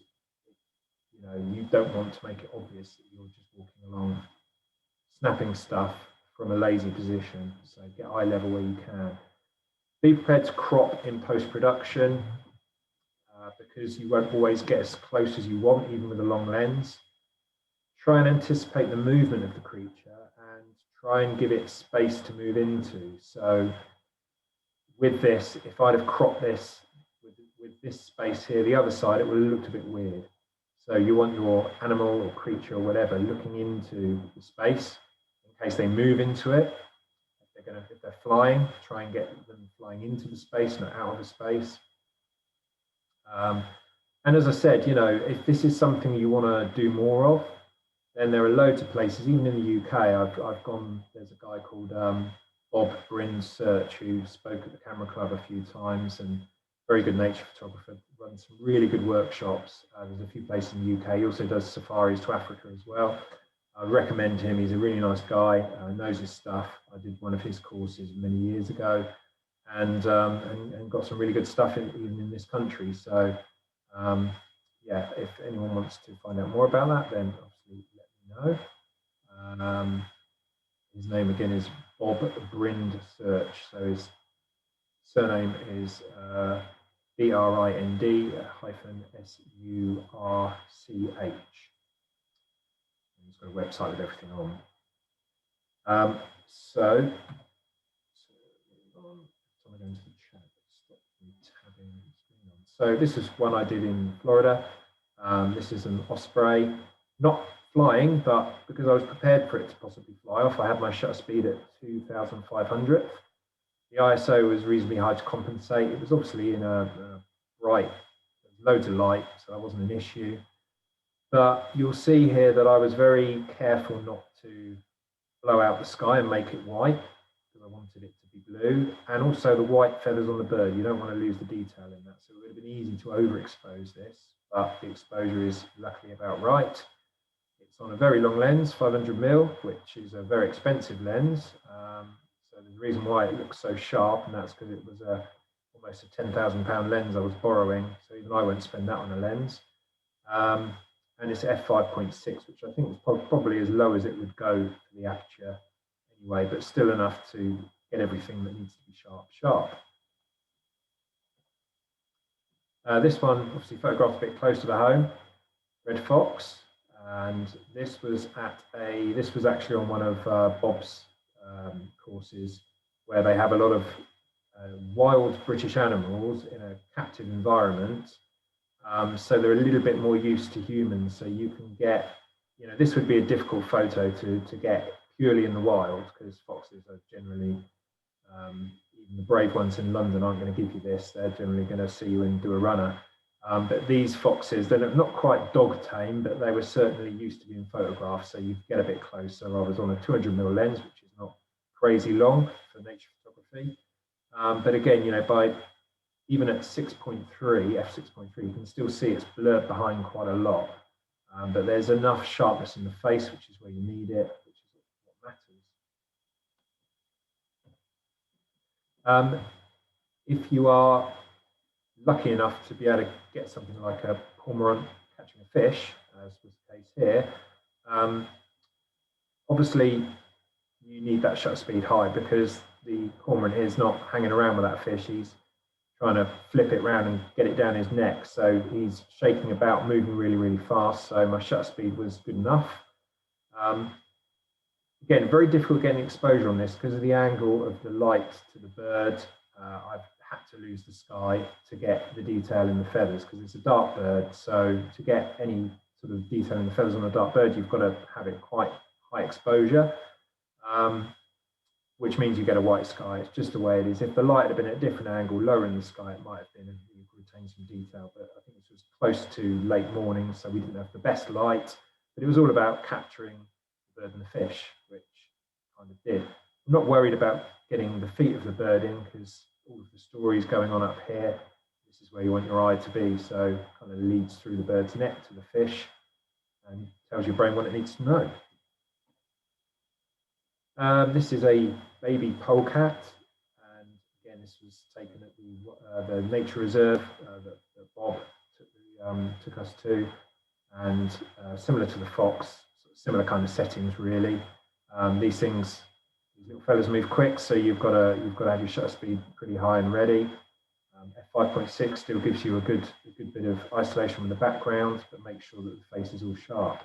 you know, you don't want to make it obvious that you're just walking along snapping stuff from a lazy position. So get eye level where you can. Be prepared to crop in post-production because you won't always get as close as you want, even with a long lens. Try and anticipate the movement of the creature and try and give it space to move into. So with this, if I'd have cropped this with this space here, the other side, it would have looked a bit weird. So you want your animal or creature or whatever looking into the space in case they move into it. If they're flying, try and get them flying into the space, not out of the space. And as I said, you know, if this is something you want to do more of, then there are loads of places, even in the UK. I've gone, there's a guy called Bob Bryn's Search who spoke at the Camera Club a few times, and very good nature photographer, runs some really good workshops. There's a few places in the UK. He also does safaris to Africa as well. I recommend him. He's a really nice guy, knows his stuff. I did one of his courses many years ago, and got some really good stuff even in this country. So yeah, if anyone wants to find out more about that, then obviously let me know. His name again is Bob Brind Search. So his surname is BRIND SURCH. He's got a website with everything on. So I'm going to the chat. Stop me tabbing the screen on. So this is one I did in Florida. This is an osprey, not flying, but because I was prepared for it to possibly fly off, I had my shutter speed at 2,500th. The ISO was reasonably high to compensate. It was obviously in a bright, loads of light, so that wasn't an issue. But you'll see here that I was very careful not to blow out the sky and make it white, because I wanted it to be blue. And also the white feathers on the bird, you don't want to lose the detail in that. So it would have been easy to overexpose this, but the exposure is luckily about right. It's on a very long lens, 500mm, which is a very expensive lens. So there's a reason why it looks so sharp, and that's because it was almost a £10,000 lens I was borrowing. So even I won't spend that on a lens. And it's f5.6, which I think is probably as low as it would go for the aperture anyway, but still enough to get everything that needs to be sharp. This one, obviously photographed a bit closer to home, red fox, and this was actually on one of Bob's courses, where they have a lot of wild British animals in a captive environment. So they're a little bit more used to humans. So you can get, you know, this would be a difficult photo to get purely in the wild, because foxes are generally, even the brave ones in London aren't going to give you this. They're generally going to see you and do a runner. But these foxes, they're not quite dog tame, but they were certainly used to being photographed. So you get a bit closer. I was on a 200mm lens, which is not crazy long for nature photography. But again, you know, even at 6.3, f6.3, you can still see it's blurred behind quite a lot. But there's enough sharpness in the face, which is where you need it, which is what matters. If you are lucky enough to be able to get something like a cormorant catching a fish, as was the case here, obviously you need that shutter speed high, because the cormorant is not hanging around with that fish. He's trying to flip it around and get it down his neck. So he's shaking about, moving really, really fast. So my shutter speed was good enough. Again, very difficult getting exposure on this because of the angle of the light to the bird. I've had to lose the sky to get the detail in the feathers, because it's a dark bird. So to get any sort of detail in the feathers on a dark bird, you've got to have it quite high exposure. Which means you get a white sky. It's just the way it is. If the light had been at a different angle, lower in the sky, it might have been, and you retain some detail. But I think this was close to late morning, so we didn't have the best light. But it was all about capturing the bird and the fish, which kind of did. I'm not worried about getting the feet of the bird in, because all of the stories going on up here, this is where you want your eye to be. So it kind of leads through the bird's neck to the fish and tells your brain what it needs to know. This is a baby polecat, and Again, this was taken at the nature reserve that Bob took us to, and similar to the fox, sort of similar kind of settings really. These little fellas move quick, so you've got to have your shutter speed pretty high and ready. F5.6 still gives you a good bit of isolation from the background, but make sure that the face is all sharp.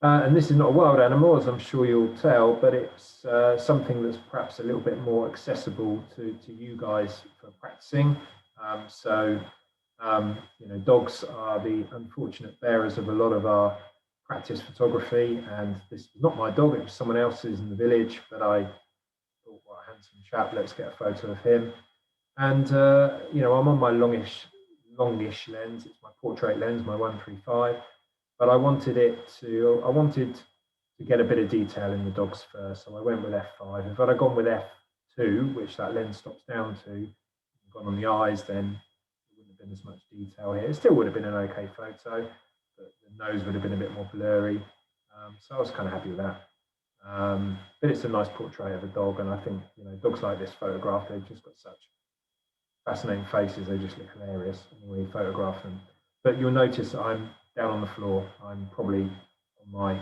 And this is not a wild animal, as I'm sure you'll tell, but it's something that's perhaps a little bit more accessible to you guys for practicing. Dogs are the unfortunate bearers of a lot of our practice photography, and this is not my dog, it was someone else's in the village, but I thought, what a handsome chap, let's get a photo of him. And I'm on my longish lens, it's my portrait lens, my 135, but I wanted to get a bit of detail in the dogs first, so I went with f5. If I'd have gone with f2, which that lens stops down to, and gone on the eyes, then there wouldn't have been as much detail here. It still would have been an okay photo, but the nose would have been a bit more blurry. So I was kind of happy with that. But it's a nice portrait of a dog, and I think dogs like this photograph, they've just got such fascinating faces. They just look hilarious when you photograph them. But you'll notice that I'm down on the floor. I'm probably on my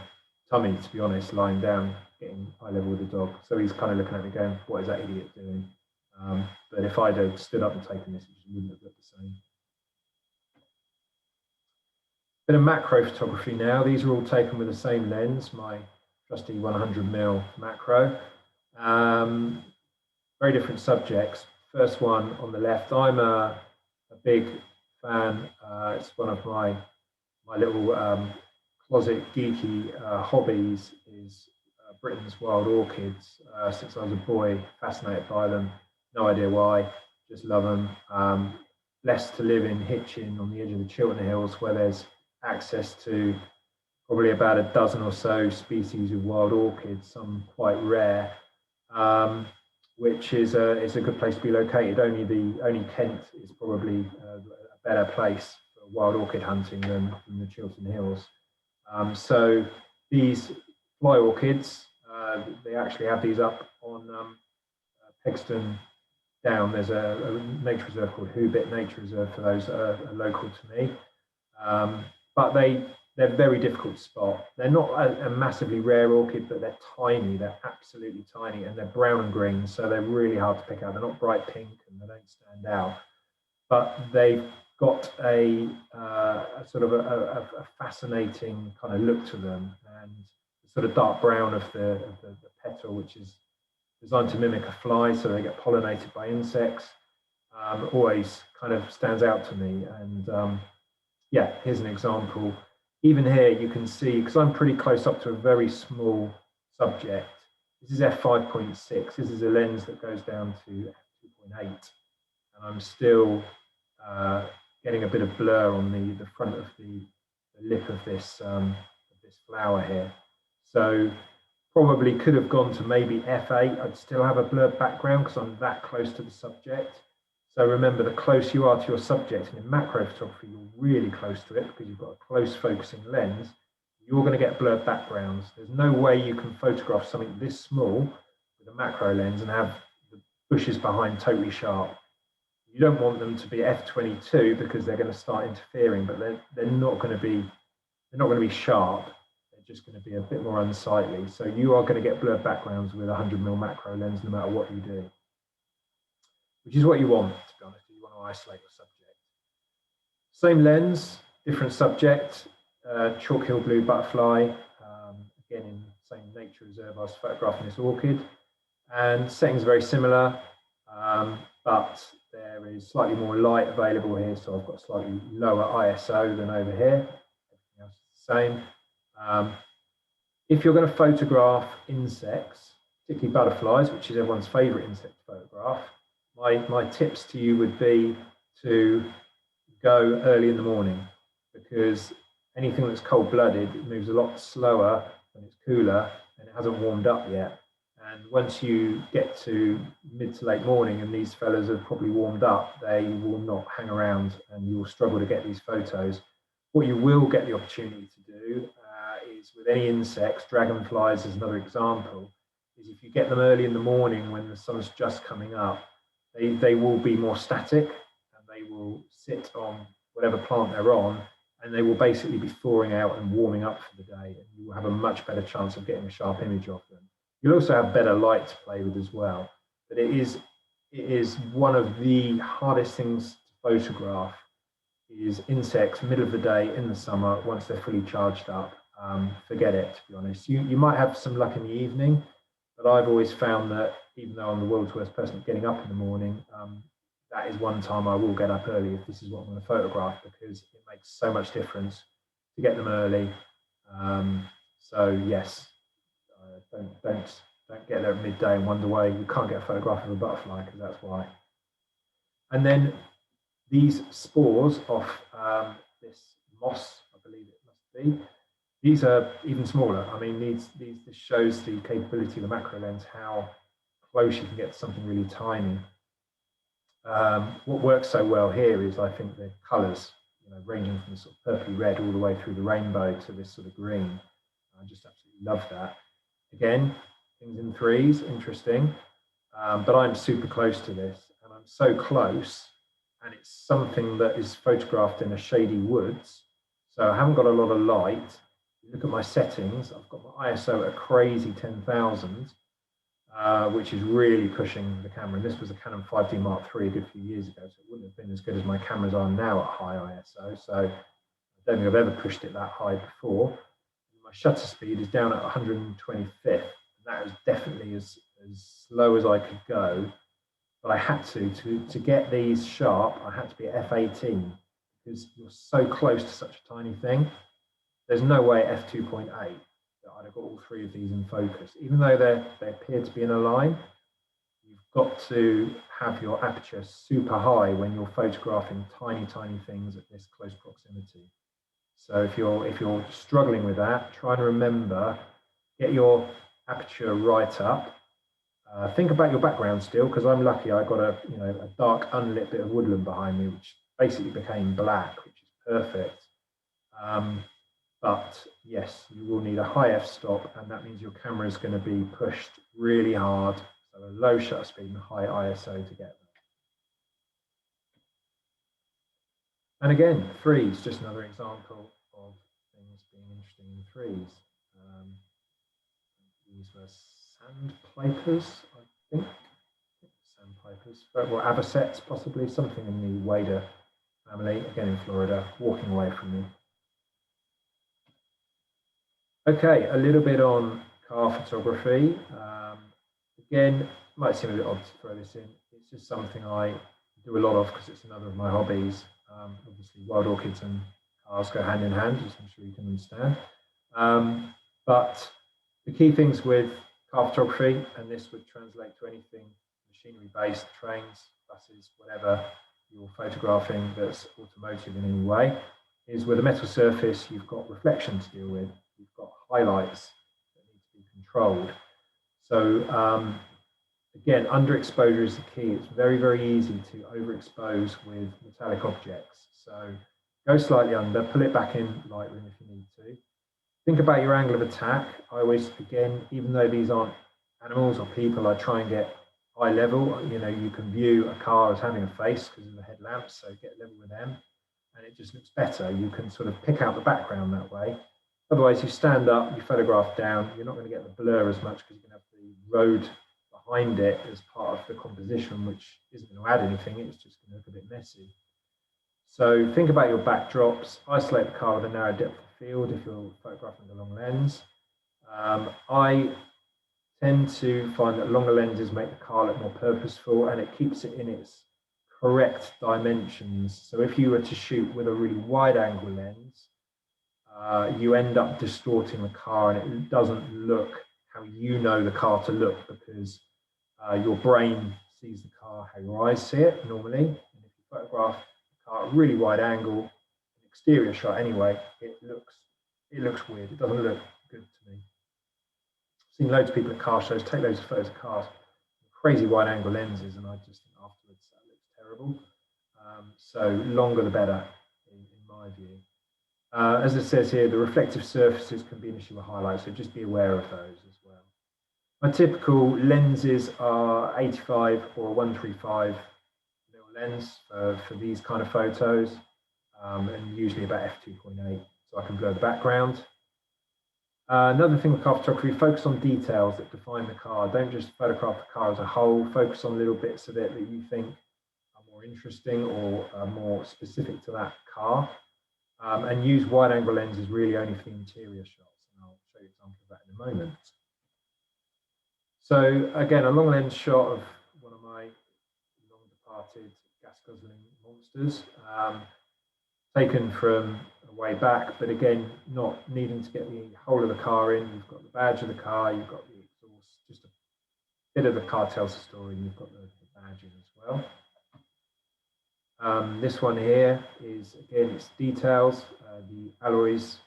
tummy, to be honest, lying down, getting eye level with the dog. So he's kind of looking at me going, what is that idiot doing? But if I'd have stood up and taken this, it just wouldn't have looked the same. Bit of macro photography now. These are all taken with the same lens, my trusty 100mm macro. Very different subjects. First one on the left, I'm a big fan. It's one of my little closet geeky hobbies is Britain's wild orchids. Since I was a boy, fascinated by them. No idea why, just love them. Blessed to live in Hitchin on the edge of the Chiltern Hills, where there's access to probably about a dozen or so species of wild orchids, some quite rare, which is a good place to be located. Only Kent is probably a better place for wild orchid hunting than the Chiltern Hills. So these fly orchids, they actually have these up on Pegston Down. There's a nature reserve called Hoobit Nature Reserve for those that are local to me. But they're very difficult to spot. They're not a massively rare orchid, but they're tiny. They're absolutely tiny, and they're brown and green, so they're really hard to pick out. They're not bright pink, and they don't stand out. But they've got a sort of a fascinating kind of look to them, and the sort of dark brown of the petal, which is designed to mimic a fly, so they get pollinated by insects, always kind of stands out to me. And yeah, here's an example. Even here you can see, because I'm pretty close up to a very small subject, this is f5.6. This is a lens that goes down to f2.8, and I'm still getting a bit of blur on the front of the lip of this flower here. So probably could have gone to maybe f8. I'd still have a blurred background because I'm that close to the subject. So remember, the closer you are to your subject, and in macro photography, you're really close to it because you've got a close focusing lens, you're going to get blurred backgrounds. There's no way you can photograph something this small with a macro lens and have the bushes behind totally sharp. You don't want them to be f22 because they're going to start interfering, but they're not going to be sharp. They're just going to be a bit more unsightly. So you are going to get blurred backgrounds with a 100mm macro lens no matter what you do, which is what you want, to be honest. You want to isolate your subject. Same lens, different subject, chalk hill blue butterfly. Again, in the same nature reserve, I was photographing this orchid, and setting's very similar, but there is slightly more light available here, so I've got slightly lower ISO than over here. Everything else is the same. If you're going to photograph insects, particularly butterflies, which is everyone's favorite insect to photograph, my tips to you would be to go early in the morning, because anything that's cold-blooded, it moves a lot slower when it's cooler and it hasn't warmed up yet. And once you get to mid to late morning and these fellas have probably warmed up, they will not hang around and you will struggle to get these photos. What you will get the opportunity to do is with any insects, dragonflies is another example, is if you get them early in the morning when the sun's just coming up, they will be more static and they will sit on whatever plant they're on, and they will basically be thawing out and warming up for the day, and you will have a much better chance of getting a sharp image of them. You'll also have better light to play with as well, but it is one of the hardest things to photograph is insects middle of the day in the summer once they're fully charged up. Forget it, to be honest. You might have some luck in the evening, but I've always found that even though I'm the world's worst person at getting up in the morning, that is one time I will get up early if this is what I'm going to photograph, because it makes so much difference to get them early. So yes, don't get there at midday and wonder why you can't get a photograph of a butterfly, because that's why. And then these spores off this moss, I believe it must be, these are even smaller. I mean, this shows the capability of the macro lens, how close you can get to something really tiny. What works so well here is, I think, the colours, ranging from the sort of purpley red all the way through the rainbow to this sort of green. I just absolutely love that. Again, things in threes, interesting. But I'm super close to this, and I'm so close, and it's something that is photographed in a shady woods. So I haven't got a lot of light. Look at my settings. I've got my ISO at a crazy 10,000, which is really pushing the camera. And this was a Canon 5D Mark III a good few years ago, so it wouldn't have been as good as my cameras are now at high ISO. So I don't think I've ever pushed it that high before. My shutter speed is down at 125th. And that was definitely as slow as I could go. But I had to get these sharp, I had to be at f18, because you're so close to such a tiny thing. There's no way at f2.8 that I'd have got all three of these in focus. Even though they appear to be in a line, you've got to have your aperture super high when you're photographing tiny, tiny things at this close proximity. So if you're struggling with that, try and remember, get your aperture right up. Think about your background still, because I'm lucky I got a dark unlit bit of woodland behind me, which basically became black, which is perfect. But yes, you will need a high f-stop, and that means your camera is going to be pushed really hard, so a low shutter speed and high ISO to get there. And again, threes, just another example of things being interesting in threes. These were sandpipers, I think. Sandpipers, well, avocets, possibly, something in the wader family, again in Florida, walking away from me. Okay, a little bit on car photography. Again, might seem a bit odd to throw this in. It's just something I do a lot of because it's another of my hobbies. Obviously, wild orchids and cars go hand in hand, as I'm sure you can understand. But the key things with car photography, and this would translate to anything machinery-based, trains, buses, whatever you're photographing that's automotive in any way, is with a metal surface, you've got reflection to deal with. You've got highlights that need to be controlled. So again, underexposure is the key. It's very, very easy to overexpose with metallic objects. So go slightly under, pull it back in Lightroom if you need to. Think about your angle of attack. I always, again, even though these aren't animals or people, I try and get eye level. You can view a car as having a face because of the headlamps, so get level with them, and it just looks better. You can sort of pick out the background that way. Otherwise, you stand up, you photograph down, you're not going to get the blur as much because you're going to have the road behind it as part of the composition, which isn't going to add anything, it's just going to look a bit messy. So think about your backdrops, isolate the car with a narrow depth of field if you're photographing with a long lens. I tend to find that longer lenses make the car look more purposeful, and it keeps it in its correct dimensions. So if you were to shoot with a really wide angle lens, you end up distorting the car, and it doesn't look how you know the car to look, because your brain sees the car how your eyes see it normally. And if you photograph the car at a really wide angle, an exterior shot anyway, it looks weird. It doesn't look good to me. I've seen loads of people at car shows take loads of photos of cars with crazy wide angle lenses, and I just think afterwards that looks terrible. So longer the better, in my view. As it says here, the reflective surfaces can be an issue with highlights, so just be aware of those as well. My typical lenses are 85 or a 135 mil lens for these kind of photos, and usually about f2.8, so I can blur the background. Another thing with car photography, focus on details that define the car. Don't just photograph the car as a whole. Focus on little bits of it that you think are more interesting or more specific to that car. And use wide angle lenses really only for the interior shots. And I'll show you an example of that in a moment. So again, a long lens shot of one of my long departed gas guzzling monsters, taken from way back, but again, not needing to get the whole of the car in. You've got the badge of the car, you've got the exhaust, just a bit of the car tells the story, and you've got the badge in as well. This one here is, again, it's details. The alloys,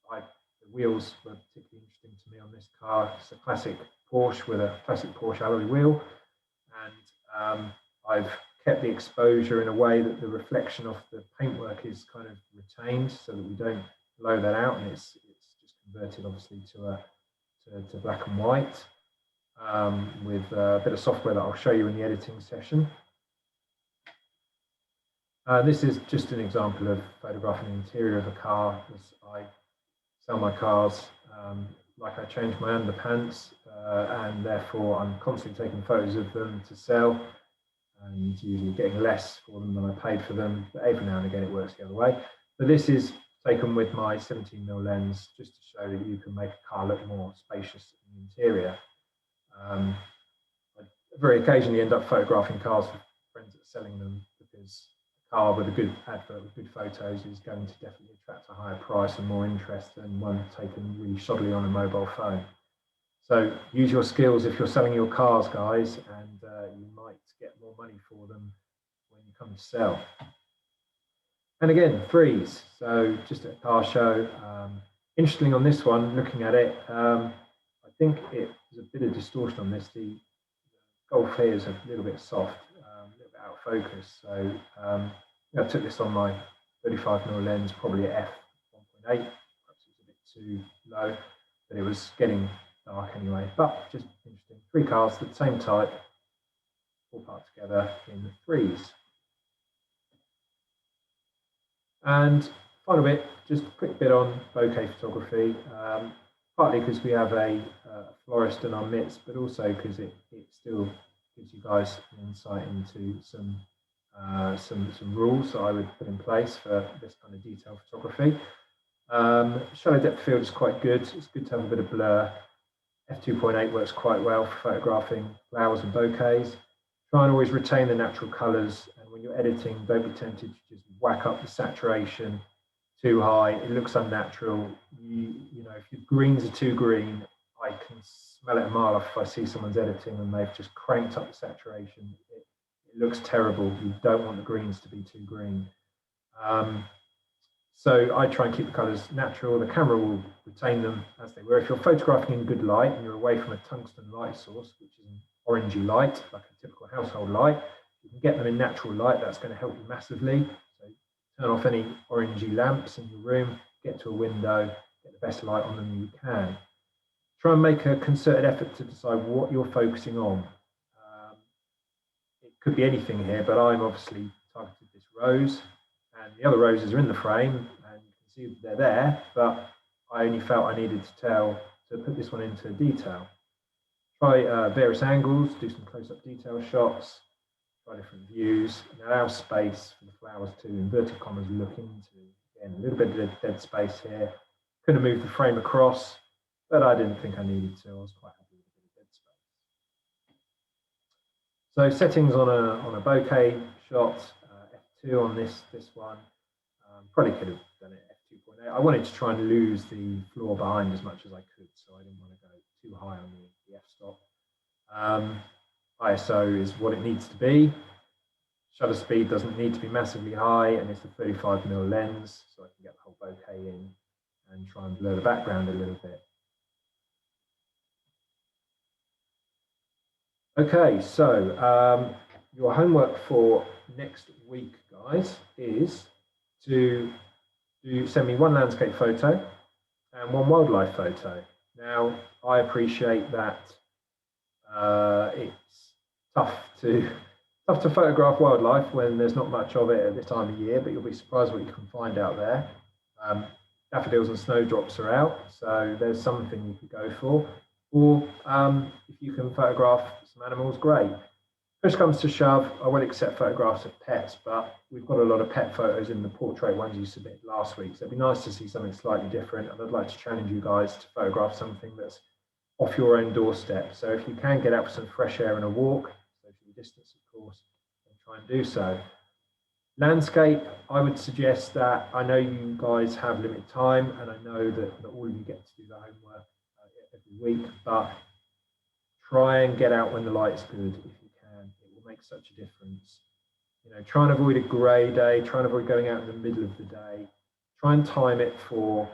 the wheels were particularly interesting to me on this car. It's a classic Porsche with a classic Porsche alloy wheel, and I've kept the exposure in a way that the reflection off the paintwork is kind of retained, so that we don't blow that out, and it's just converted obviously to black and white with a bit of software that I'll show you in the editing session. This is just an example of photographing the interior of a car, as I sell my cars like I change my underpants, and therefore I'm constantly taking photos of them to sell, and usually getting less for them than I paid for them, but every now and again it works the other way. But this is taken with my 17mm lens, just to show that you can make a car look more spacious in the interior. I very occasionally end up photographing cars for friends that are selling them, because a car with a good advert with good photos is going to definitely attract a higher price and more interest than one taken really shoddily on a mobile phone. So use your skills if you're selling your cars, guys, and you might get more money for them when you come to sell. And again, threes. So just at a car show. Interesting on this one, looking at it, I think there's a bit of distortion on this. The Golf here is a little bit soft, a little bit out of focus. So I took this on my 35mm lens, probably at f1.8. Perhaps it was a bit too low, but it was getting dark anyway. But just interesting. Three cars of the same type, all parked together in the threes. And final bit, just a quick bit on bokeh photography, partly because we have a florist in our midst, but also because it still gives you guys an insight into some rules that I would put in place for this kind of detail photography. Shallow depth of field is quite good. It's good to have a bit of blur. f2.8 works quite well for photographing flowers and bouquets. Try and always retain the natural colours, and when you're editing, don't be tempted to just whack up the saturation too high. It looks unnatural. You know, if your greens are too green, I can smell it a mile off if I see someone's editing and they've just cranked up the saturation. It looks terrible. You don't want the greens to be too green. So I try and keep the colours natural. The camera will retain them as they were. If you're photographing in good light and you're away from a tungsten light source, which is an orangey light, like a typical household light, you can get them in natural light. That's going to help you massively. So turn off any orangey lamps in your room, get to a window, get the best light on them you can. Try and make a concerted effort to decide what you're focusing on. It could be anything here, but I've obviously targeted this rose, and the other roses are in the frame, and you can see they're there, but I only felt I needed to put this one into detail. Try various angles, do some close-up detail shots, try different views, and allow space for the flowers to, inverted commas, look into. Again, a little bit of dead space here. Could have moved the frame across, but I didn't think I needed to. I was quite happy with a bit of dead space. So settings on a bokeh shot, f2 on this one. Probably could have done it at f2.8. I wanted to try and lose the floor behind as much as I could, so I didn't want to go too high on the f-stop. ISO is what it needs to be. Shutter speed doesn't need to be massively high, and it's a 35mm lens, so I can get the whole bokeh in and try and blur the background a little bit. Okay, so your homework for next week, guys, is to send me one landscape photo and one wildlife photo. Now, I appreciate that It's tough to photograph wildlife when there's not much of it at this time of year, but you'll be surprised what you can find out there. Daffodils and snowdrops are out, so there's something you could go for. Or if you can photograph some animals, great. Push comes to shove, I will accept photographs of pets, but we've got a lot of pet photos in the portrait ones you submitted last week, so it'd be nice to see something slightly different, and I'd like to challenge you guys to photograph something that's off your own doorstep. So if you can get out for some fresh air and a walk, social distance of course, then try and do so. Landscape, I would suggest that, I know you guys have limited time, and I know that all of you get to do the homework every week, but try and get out when the light's good if you can. It will make such a difference. You know, try and avoid a grey day, try and avoid going out in the middle of the day. Try and time it for,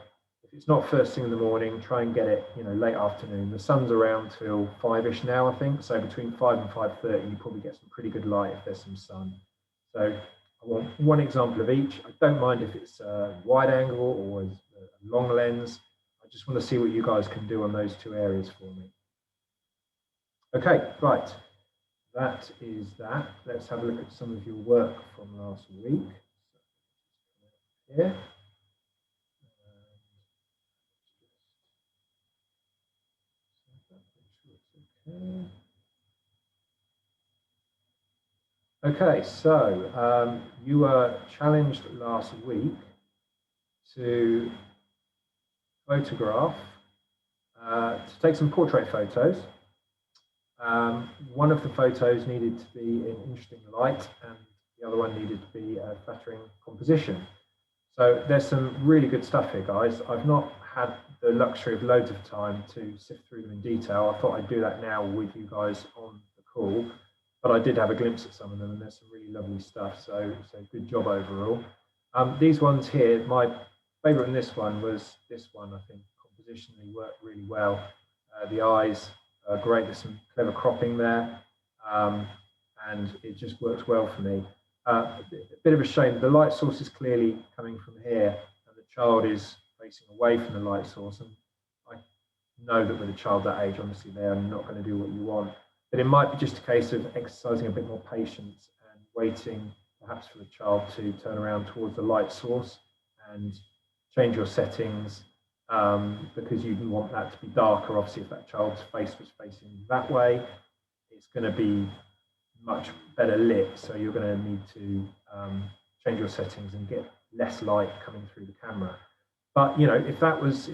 if it's not first thing in the morning, try and get it, you know, late afternoon. The sun's around till 5ish now, I think. So between 5 and 5:30, you probably get some pretty good light if there's some sun. So I want one example of each. I don't mind if it's a wide angle or a long lens. I just want to see what you guys can do on those two areas for me. Okay, right. That is that. Let's have a look at some of your work from last week. Here. Okay, so you were challenged last week to photograph, to take some portrait photos. One of the photos needed to be in interesting light, and the other one needed to be a flattering composition. So there's some really good stuff here, guys. I've not had the luxury of loads of time to sift through them in detail. I thought I'd do that now with you guys on the call, but I did have a glimpse at some of them, and there's some really lovely stuff. So good job overall. These ones here, my favorite in this one was this one. I think compositionally worked really well. The eyes are great. There's some clever cropping there, and it just works well for me. A bit of a shame, the light source is clearly coming from here, and the child is facing away from the light source. And I know that with a child that age, obviously they are not going to do what you want. But it might be just a case of exercising a bit more patience and waiting perhaps for the child to turn around towards the light source and change your settings, because you want that to be darker. Obviously, if that child's face was facing that way, it's going to be much better lit, so you're going to need to change your settings and get less light coming through the camera. But you know, if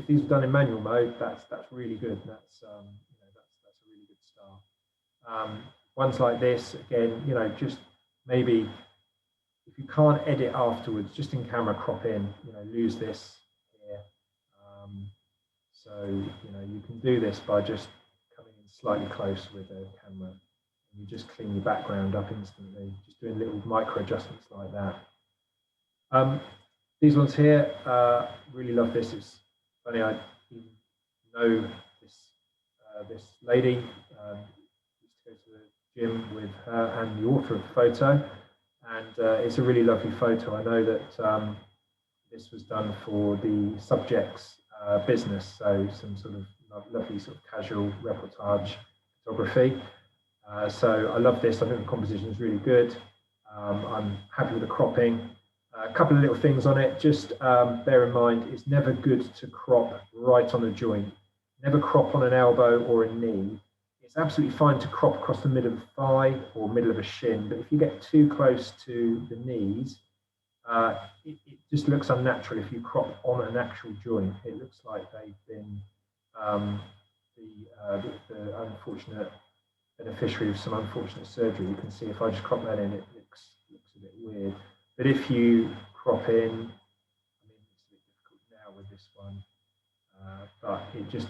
these were done in manual mode, that's really good. That's you know, that's a really good start. Ones like this, again, you know, just maybe if you can't edit afterwards, just in camera crop in, you know, lose this here. So you know, you can do this by just coming in slightly close with a camera. You just clean your background up instantly, just doing little micro adjustments like that. These ones here, really love this. It's funny, I even know this lady. Used to go to the gym with her and the author of the photo, and it's a really lovely photo. I know that this was done for the subject's business, so some sort of lovely sort of casual reportage photography. So I love this. I think the composition is really good. I'm happy with the cropping. A couple of little things on it. Just bear in mind, it's never good to crop right on a joint. Never crop on an elbow or a knee. It's absolutely fine to crop across the middle of the thigh or middle of a shin, but if you get too close to the knees, it just looks unnatural if you crop on an actual joint. It looks like they've been the unfortunate beneficiary of some unfortunate surgery. You can see if I just crop that in, it looks a bit weird. But if you crop in, I mean, it's a bit difficult now with this one, but it just,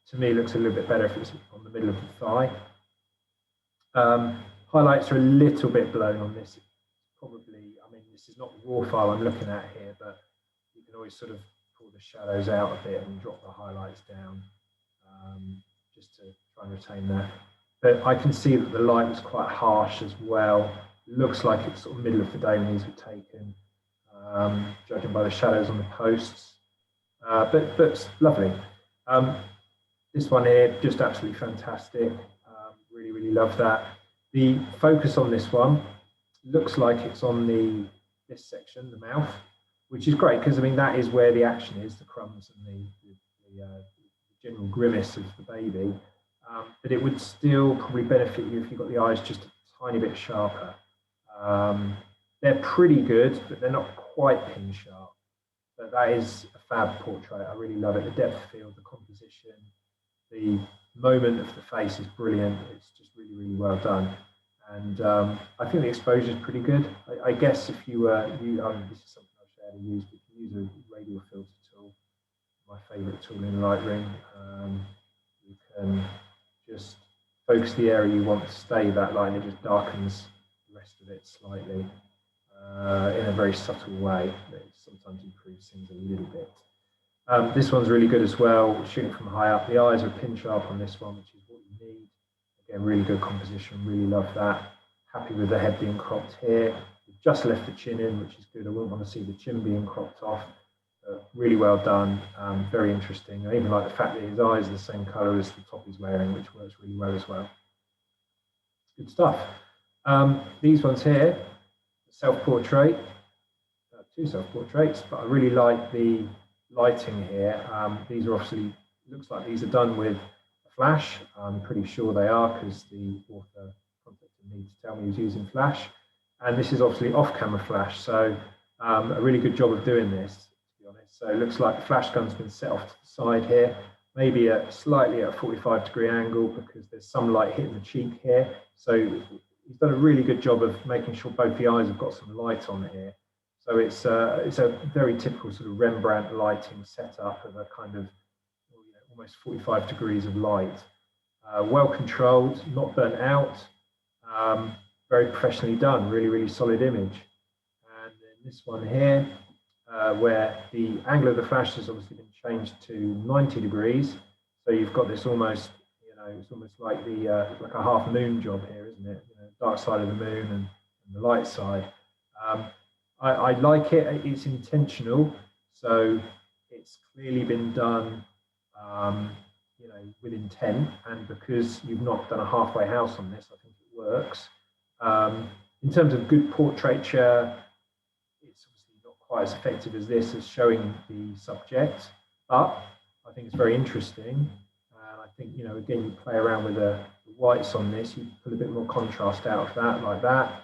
to me, looks a little bit better if it's on the middle of the thigh. Highlights are a little bit blown on this. Probably, I mean, this is not the raw file I'm looking at here, but you can always sort of pull the shadows out a bit and drop the highlights down, just to try and retain that. But I can see that the light was quite harsh as well. Looks like it's sort of middle of the day when these were taken, judging by the shadows on the posts. But lovely. This one here, just absolutely fantastic. Really really love that. The focus on this one looks like it's on this section, the mouth, which is great because I mean that is where the action is, the crumbs and the general grimace of the baby. But it would still probably benefit you if you got the eyes just a tiny bit sharper. They're pretty good, but they're not quite pin sharp. But that is a fab portrait. I really love it. The depth of field, the composition, the moment of the face is brilliant. It's just really, really well done. And I think the exposure is pretty good. I guess if you this is something I've shared and used, but if you use a radial filter tool, my favorite tool in Lightroom, you can just focus the area you want to stay that light, and it just darkens the rest of it slightly in a very subtle way that sometimes improves things a little bit. This one's really good as well, shooting from high up. The eyes are pin sharp on this one, which is what you need. Again, really good composition, really love that. Happy with the head being cropped here. We've just left the chin in, which is good. I wouldn't want to see the chin being cropped off. Really well done, very interesting. I even like the fact that his eyes are the same colour as the top he's wearing, which works really well as well. Good stuff. These ones here, self-portrait, two self-portraits, but I really like the lighting here. These are obviously, looks like these are done with a flash. I'm pretty sure they are because the author contacted me to tell me he was using flash. And this is obviously off-camera flash, so a really good job of doing this. So it looks like the flash gun's been set off to the side here, maybe slightly at a 45-degree angle because there's some light hitting the cheek here. So he's done a really good job of making sure both the eyes have got some light on here. So it's a very typical sort of Rembrandt lighting setup of a kind of almost 45 degrees of light. Well controlled, not burnt out, very professionally done, really, really solid image. And then this one here, where the angle of the flash has obviously been changed to 90 degrees. So you've got this almost, it's almost like like a half moon job here, isn't it? Dark side of the moon and the light side. I like it. It's intentional, so it's clearly been done, with intent. And because you've not done a halfway house on this, I think it works. In terms of good portraiture, it's obviously not quite as effective as this as showing the subject, but I think it's very interesting. And I think, again, you play around with the whites on this, you put a bit more contrast out of that, like that.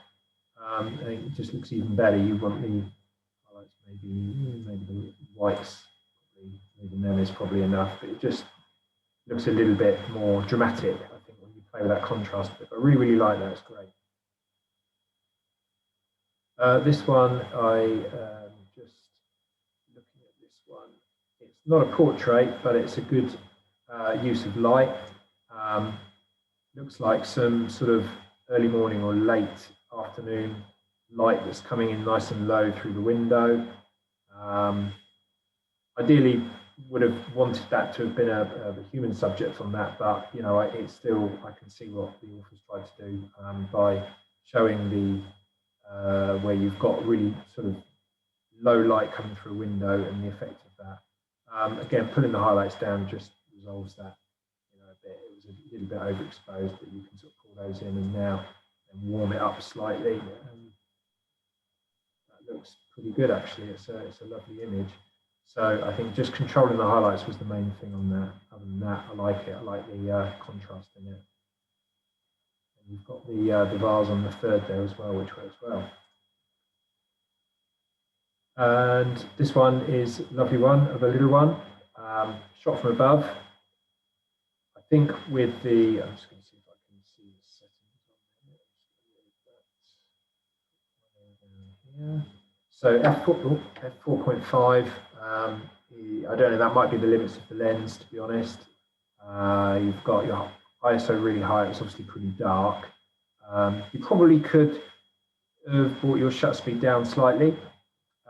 I think it just looks even better. You want the highlights, maybe the whites, maybe them is probably enough, but it just looks a little bit more dramatic, I think, when you play with that contrast. But I really, really like that. It's great. This one, just looking at this one, it's not a portrait, but it's a good use of light. Looks like some sort of early morning or late afternoon light that's coming in nice and low through the window. Ideally, would have wanted that to have been a human subject on that, but it's still, I can see what the author's tried to do by showing the where you've got really sort of low light coming through a window and the effect of that. Again, pulling the highlights down just resolves that a bit. It was a little bit overexposed, but you can sort of pull those in and now and warm it up slightly. That looks pretty good actually. It's a lovely image. So I think just controlling the highlights was the main thing on that. Other than that, I like it. I like the contrast in it. And you've got the vase on the third there as well, which works well. And this one is a lovely one of a little one, shot from above. I think with the, I'm just going to see if I can see the settings on there. Here. So f4.5. I don't know, that might be the limits of the lens, to be honest. You've got your ISO really high, it's obviously pretty dark. You probably could have brought your shutter speed down slightly.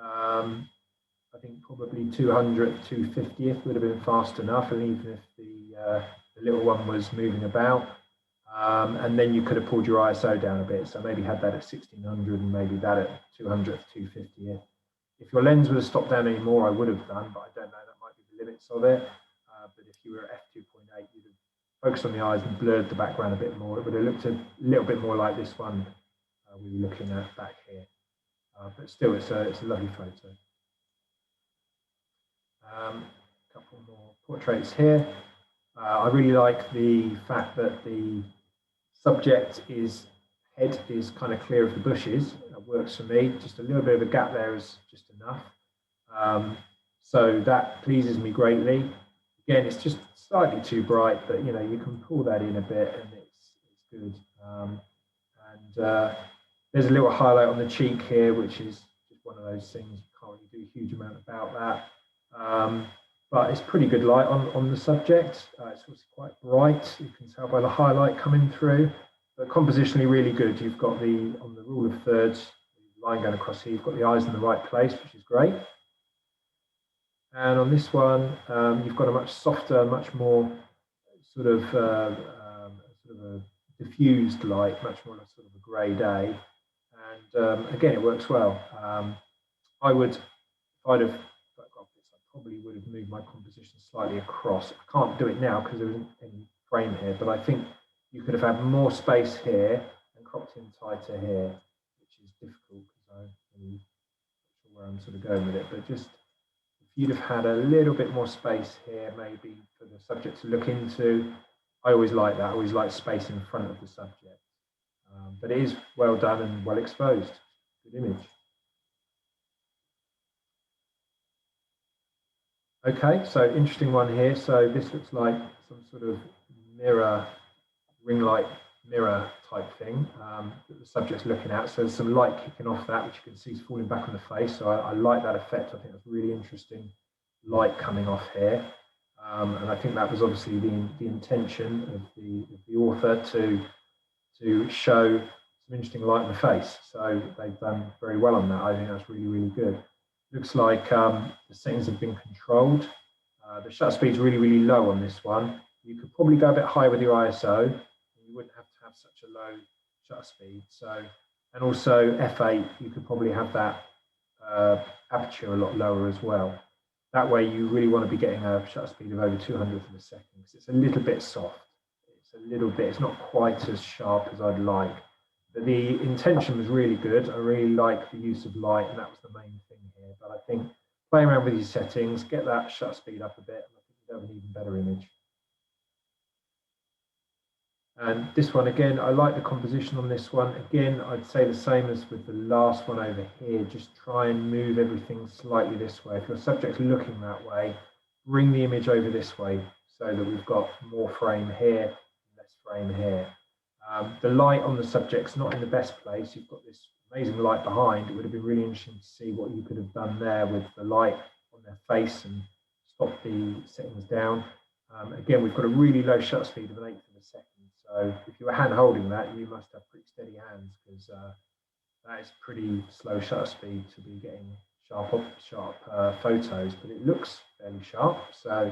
I think probably 200th, 250th would have been fast enough, and even if the little one was moving about. And then you could have pulled your ISO down a bit, so maybe had that at 1600 and maybe that at 200th, 250th. If your lens would have stopped down any more, I would have done, but I don't know, that might be the limits of it. But if you were at f2.8, you'd have focused on the eyes and blurred the background a bit more, it would have looked a little bit more like this one we were looking at back here. But still, it's a lovely photo. A couple more portraits here. I really like the fact that the subject head is kind of clear of the bushes. That works for me. Just a little bit of a gap there is just enough. So that pleases me greatly. Again, it's just slightly too bright, but you know, you can pull that in a bit and it's good. There's a little highlight on the cheek here, which is just one of those things, you can't really do a huge amount about that. But it's pretty good light on the subject. It's also quite bright. You can tell by the highlight coming through, but compositionally really good. You've got on the rule of thirds, the line going across here, you've got the eyes in the right place, which is great. And on this one, you've got a much softer, much more sort of a diffused light, much more sort of a grey day. And again, it works well. If I'd have photographed this, I probably would have moved my composition slightly across. I can't do it now because there isn't any frame here, but I think you could have had more space here and cropped in tighter here, which is difficult because I'm not sure where I'm sort of going with it, but just if you'd have had a little bit more space here, maybe for the subject to look into. I always like that. I always like space in front of the subject. But it is well done and well exposed. Good image. Okay, so interesting one here. So this looks like some sort of mirror, ring light mirror type thing that the subject's looking at. So there's some light kicking off that, which you can see is falling back on the face. So I like that effect. I think that's really interesting light coming off here. And I think that was obviously the intention of the author to show some interesting light in the face. So they've done very well on that. I think that's really, really good. Looks like the settings have been controlled. The shutter speed's really, really low on this one. You could probably go a bit higher with your ISO. You wouldn't have to have such a low shutter speed. So, and also f8, you could probably have that aperture a lot lower as well. That way, you really want to be getting a shutter speed of over 200th of a second because it's a little bit soft. It's not quite as sharp as I'd like. But the intention was really good. I really like the use of light, and that was the main thing here. But I think play around with these settings, get that shutter speed up a bit, and I think you'll have an even better image. And this one, again, I like the composition on this one. Again, I'd say the same as with the last one over here. Just try and move everything slightly this way. If your subject's looking that way, bring the image over this way so that we've got more frame here, less frame here. The light on the subject's not in the best place. You've got this amazing light behind. It would have been really interesting to see what you could have done there with the light on their face and stop the settings down. Again, we've got a really low shutter speed of 1/8 of a second. So if you were hand holding that, you must have pretty steady hands because that is pretty slow shutter speed to be getting sharp photos, but it looks fairly sharp. So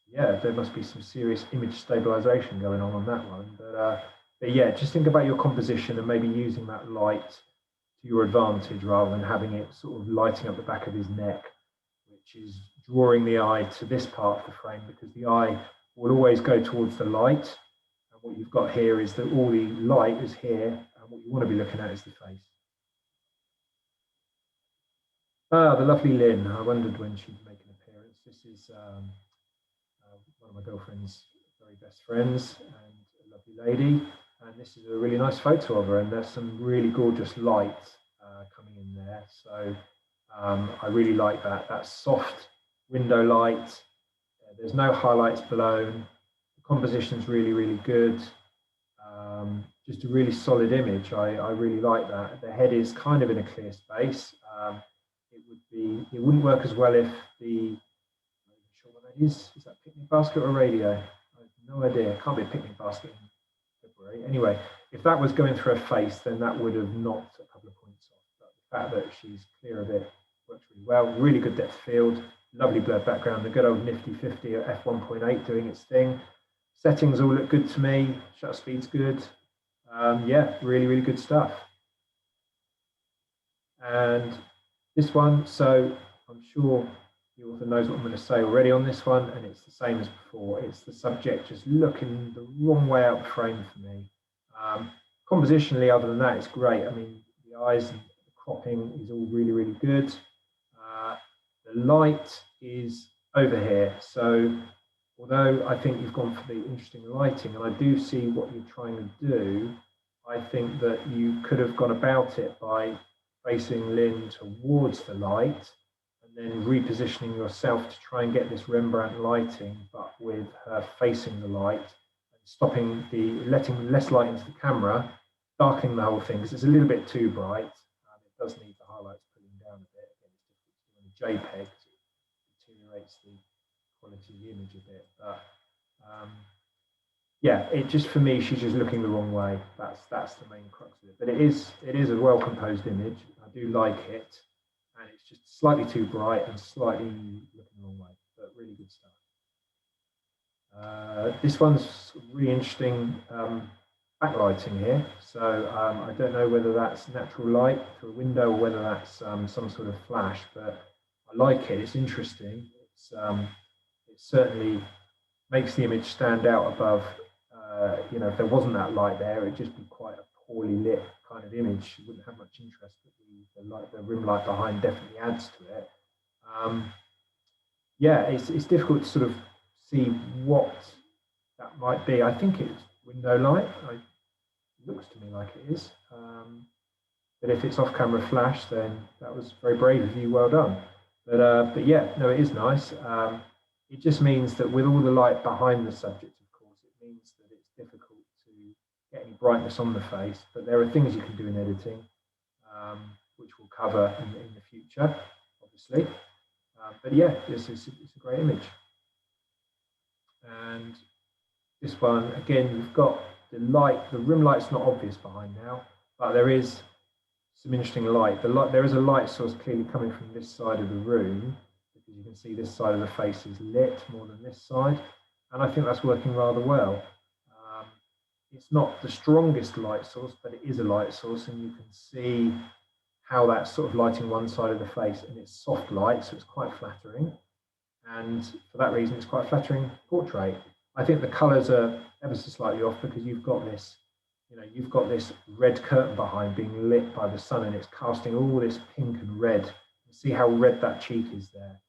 yeah, there must be some serious image stabilization going on that one. But yeah, just think about your composition and maybe using that light to your advantage rather than having it sort of lighting up the back of his neck, which is drawing the eye to this part of the frame because the eye will always go towards the light. And what you've got here is that all the light is here, and what you want to be looking at is the face. Ah, the lovely Lynn. I wondered when she'd make an appearance. This is one of my girlfriend's very best friends and a lovely lady. And this is a really nice photo of her, and there's some really gorgeous light coming in there. So I really like that. That soft window light. There's no highlights blown. The composition's really, really good. Just a really solid image. I really like that. The head is kind of in a clear space. It wouldn't work as well if I'm not even sure what that is. Is that picnic basket or radio? I have no idea. It can't be a picnic basket in February. Anyway, if that was going through her face, then that would have knocked a couple of points off. But the fact that she's clear of it works really well. Really good depth of field. Lovely blurred background, the good old nifty 50 at f1.8 doing its thing. Settings all look good to me. Shutter speed's good. Yeah, really, really good stuff. And this one, so I'm sure the author knows what I'm going to say already on this one, and it's the same as before. It's the subject just looking the wrong way out of frame for me. Compositionally, other than that, it's great. I mean, the eyes and the cropping is all really, really good. The light is over here. So although I think you've gone for the interesting lighting, and I do see what you're trying to do, I think that you could have gone about it by facing Lynn towards the light and then repositioning yourself to try and get this Rembrandt lighting, but with her facing the light and stopping letting less light into the camera, darkening the whole thing because it's a little bit too bright. It does need the highlights pulling down a bit. Again, it's difficult to do on a JPEG because it deteriorates the quality of the image a bit. But yeah, it just, for me, she's just looking the wrong way. That's the main crux of it. But it is a well composed image. I do like it, and it's just slightly too bright and slightly looking the wrong way. But really good stuff. This one's really interesting backlighting here. So I don't know whether that's natural light through a window or whether that's some sort of flash. But I like it. It's interesting. It certainly makes the image stand out above. You know, if there wasn't that light there, it'd just be quite a poorly lit kind of image. It wouldn't have much interest, but the rim light behind definitely adds to it. Yeah, it's difficult to sort of see what that might be. I think it's window light. It looks to me like it is. But if it's off-camera flash, then that was very brave of you. Well done. But yeah, no, it is nice. It just means that with all the light behind the subject, of course, it means that it's difficult to get any brightness on the face. But there are things you can do in editing, which we'll cover in the future, obviously. But yeah, it's a great image. And this one, again, you've got the light. The rim light's not obvious behind now, but there is some interesting light. There is a light source clearly coming from this side of the room, because you can see this side of the face is lit more than this side, and I think that's working rather well. It's not the strongest light source, but it is a light source, and you can see how that's sort of lighting one side of the face, and it's soft light, so it's quite flattering, and for that reason it's quite a flattering portrait. I think the colors are ever so slightly off because you've got this, you know, you've got this red curtain behind being lit by the sun, and it's casting all this pink and red. See how red that cheek is there.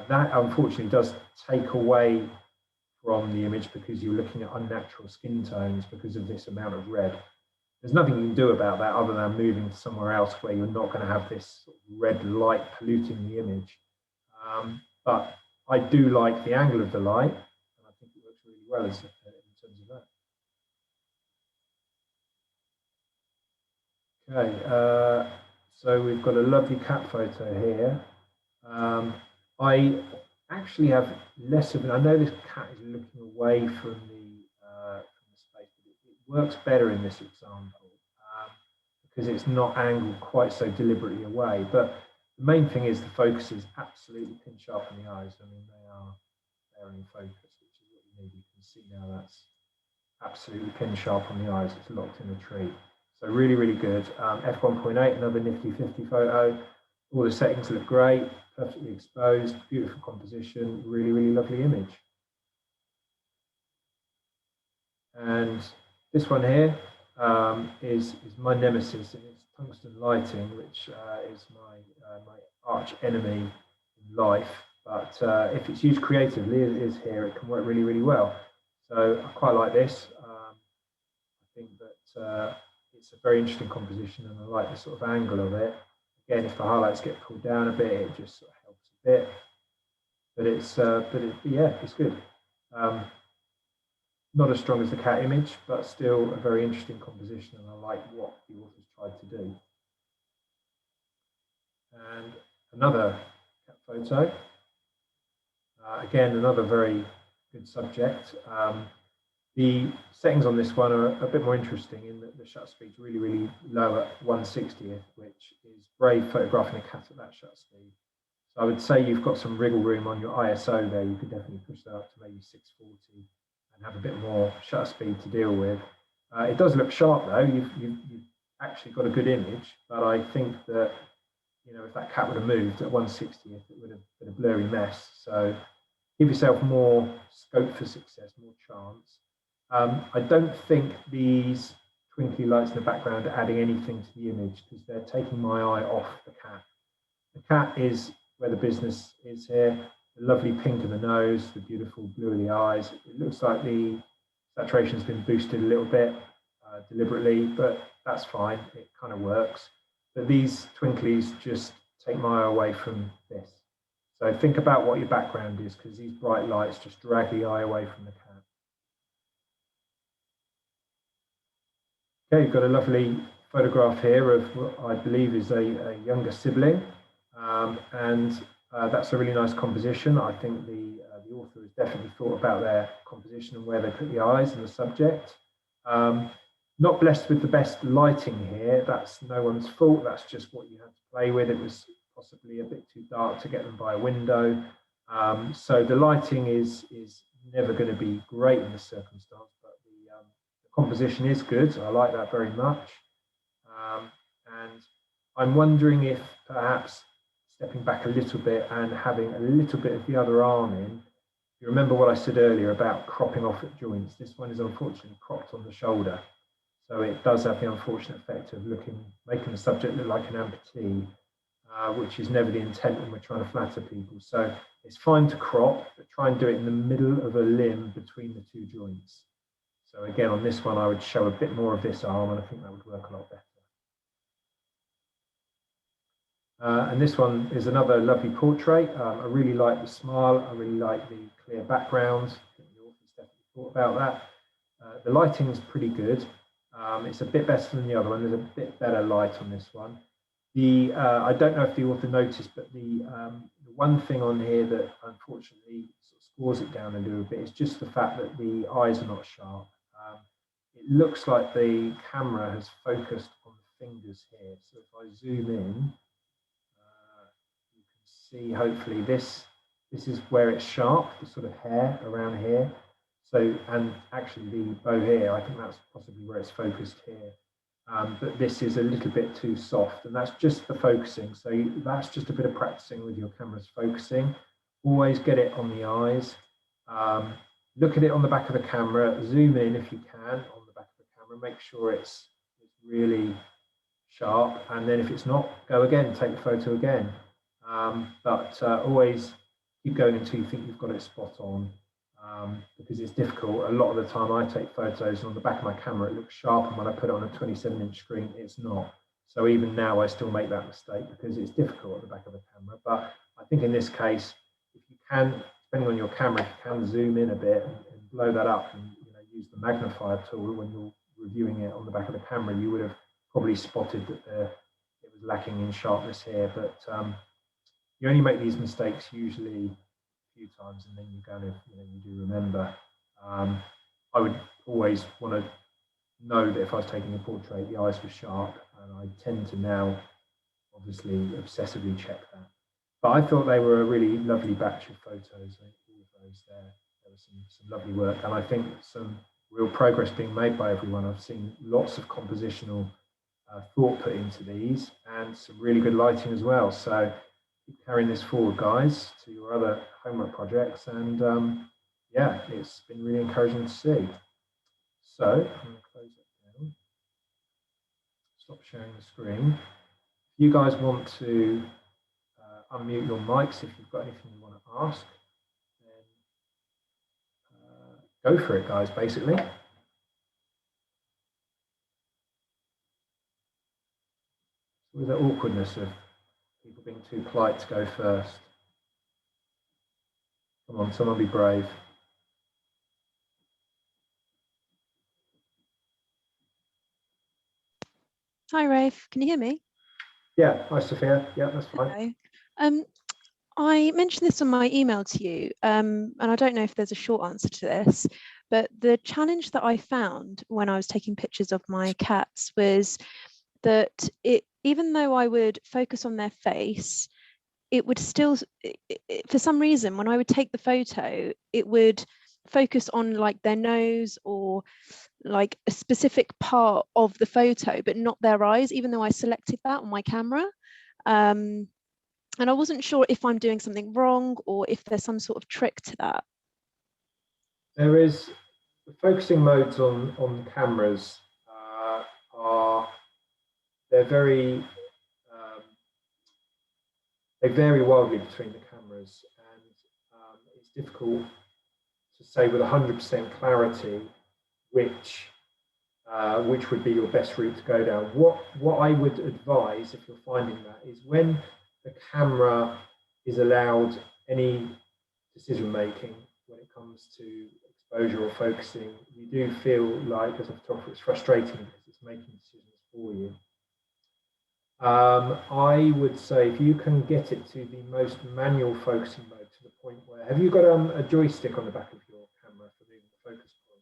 That unfortunately does take away from the image because you're looking at unnatural skin tones because of this amount of red. There's nothing you can do about that other than moving to somewhere else where you're not going to have this sort of red light polluting the image. But I do like the angle of the light, and I think it works really well in terms of that. Okay, so we've got a lovely cat photo here. I actually have less of an, I know this cat is looking away from the space, but it works better in this example because it's not angled quite so deliberately away. But the main thing is the focus is absolutely pin sharp on the eyes. I mean, they are in focus, which is what you need. You can see now that's absolutely pin sharp on the eyes. It's locked in the tree. So really, really good. F1.8, another nifty 50 photo. All the settings look great, perfectly exposed, beautiful composition, really, really lovely image. And this one here is my nemesis, and it's tungsten lighting, which is my arch enemy in life. But if it's used creatively, as it is here, it can work really, really well. So I quite like this. I think that it's a very interesting composition, and I like the sort of angle of it. Again, if the highlights get pulled down a bit, it just sort of helps a bit. But yeah, it's good. Not as strong as the cat image, but still a very interesting composition, and I like what the author's tried to do. And another cat photo. Again, another very good subject. The settings on this one are a bit more interesting in that the shutter speed's really, really low at 1/60th, which is brave photographing a cat at that shutter speed. So I would say you've got some wriggle room on your ISO there. You could definitely push that up to maybe 640 and have a bit more shutter speed to deal with. It does look sharp though. You've actually got a good image, but I think that you know, if that cat would have moved at 1/60th, it would have been a blurry mess. So give yourself more scope for success, more chance. I don't think these twinkly lights in the background are adding anything to the image because they're taking my eye off the cat. The cat is where the business is here. The lovely pink of the nose, the beautiful blue of the eyes. It looks like the saturation has been boosted a little bit deliberately, but that's fine. It kind of works. But these twinklies just take my eye away from this. So think about what your background is, because these bright lights just drag the eye away from the cat. Okay, you've got a lovely photograph here of what I believe is a younger sibling. And that's a really nice composition. I think the author has definitely thought about their composition and where they put the eyes and the subject. Not blessed with the best lighting here. That's no one's fault. That's just what you had to play with. It was possibly a bit too dark to get them by a window. So the lighting is never going to be great in this circumstance, but the composition is good. I like that very much. And I'm wondering if perhaps stepping back a little bit and having a little bit of the other arm in. You remember what I said earlier about cropping off at joints. This one is unfortunately cropped on the shoulder. So it does have the unfortunate effect of making the subject look like an amputee, which is never the intent when we're trying to flatter people. So it's fine to crop, but try and do it in the middle of a limb between the two joints. So again, on this one, I would show a bit more of this arm, and I think that would work a lot better. And this one is another lovely portrait. I really like the smile. I really like the clear background. I think the author's definitely thought about that. The lighting's pretty good. It's a bit better than the other one. There's a bit better light on this one. I don't know if the author noticed, but the one thing on here that unfortunately sort of scores it down a little bit is just the fact that the eyes are not sharp. It looks like the camera has focused on the fingers here. So if I zoom in, you can see hopefully this is where it's sharp, the sort of hair around here. So, and actually the bow here, I think that's possibly where it's focused here. But this is a little bit too soft, and that's just the focusing. So that's just a bit of practicing with your camera's focusing. Always get it on the eyes. Look at it on the back of the camera. Zoom in if you can on the back of the camera. Make sure it's really sharp, and then if it's not, go again, take the photo again. But always keep going until you think you've got it spot on. Because it's difficult. A lot of the time I take photos and on the back of my camera it looks sharp, and when I put it on a 27-inch screen it's not. So even now I still make that mistake because it's difficult at the back of a camera. But I think in this case, if you can, depending on your camera, if you can zoom in a bit and blow that up and use the magnifier tool when you're reviewing it on the back of the camera, you would have probably spotted that it was lacking in sharpness here. But you only make these mistakes usually few times, and then you kind of you do remember. I would always want to know that if I was taking a portrait, the eyes were sharp, and I tend to now obviously obsessively check that. But I thought they were a really lovely batch of photos. I think all of those there was some lovely work, and I think some real progress being made by everyone. I've seen lots of compositional thought put into these, and some really good lighting as well. So keep carrying this forward, guys, to your other homework projects, and yeah, it's been really encouraging to see. So I'm going to close it down, stop sharing the screen. If you guys want to unmute your mics if you've got anything you want to ask, then go for it, guys, basically. With the awkwardness of people being too polite to go first. Come on, someone be brave. Hi, Rafe. Can you hear me? Yeah, hi, Sophia. Yeah, that's fine. Hello. I mentioned this on my email to you, and I don't know if there's a short answer to this, but the challenge that I found when I was taking pictures of my cats was that even though I would focus on their face, it would still, for some reason, when I would take the photo, it would focus on like their nose or like a specific part of the photo, but not their eyes, even though I selected that on my camera. And I wasn't sure if I'm doing something wrong or if there's some sort of trick to that. There is the focusing modes on cameras are they're very they vary wildly between the cameras, and it's difficult to say with 100% clarity which would be your best route to go down. What I would advise, if you're finding that, is when the camera is allowed any decision making when it comes to exposure or focusing, you do feel like as a photographer it's frustrating because it's making decisions for you. I would say if you can get it to the most manual focusing mode, to the point where, have you got a joystick on the back of your camera for moving the focus point?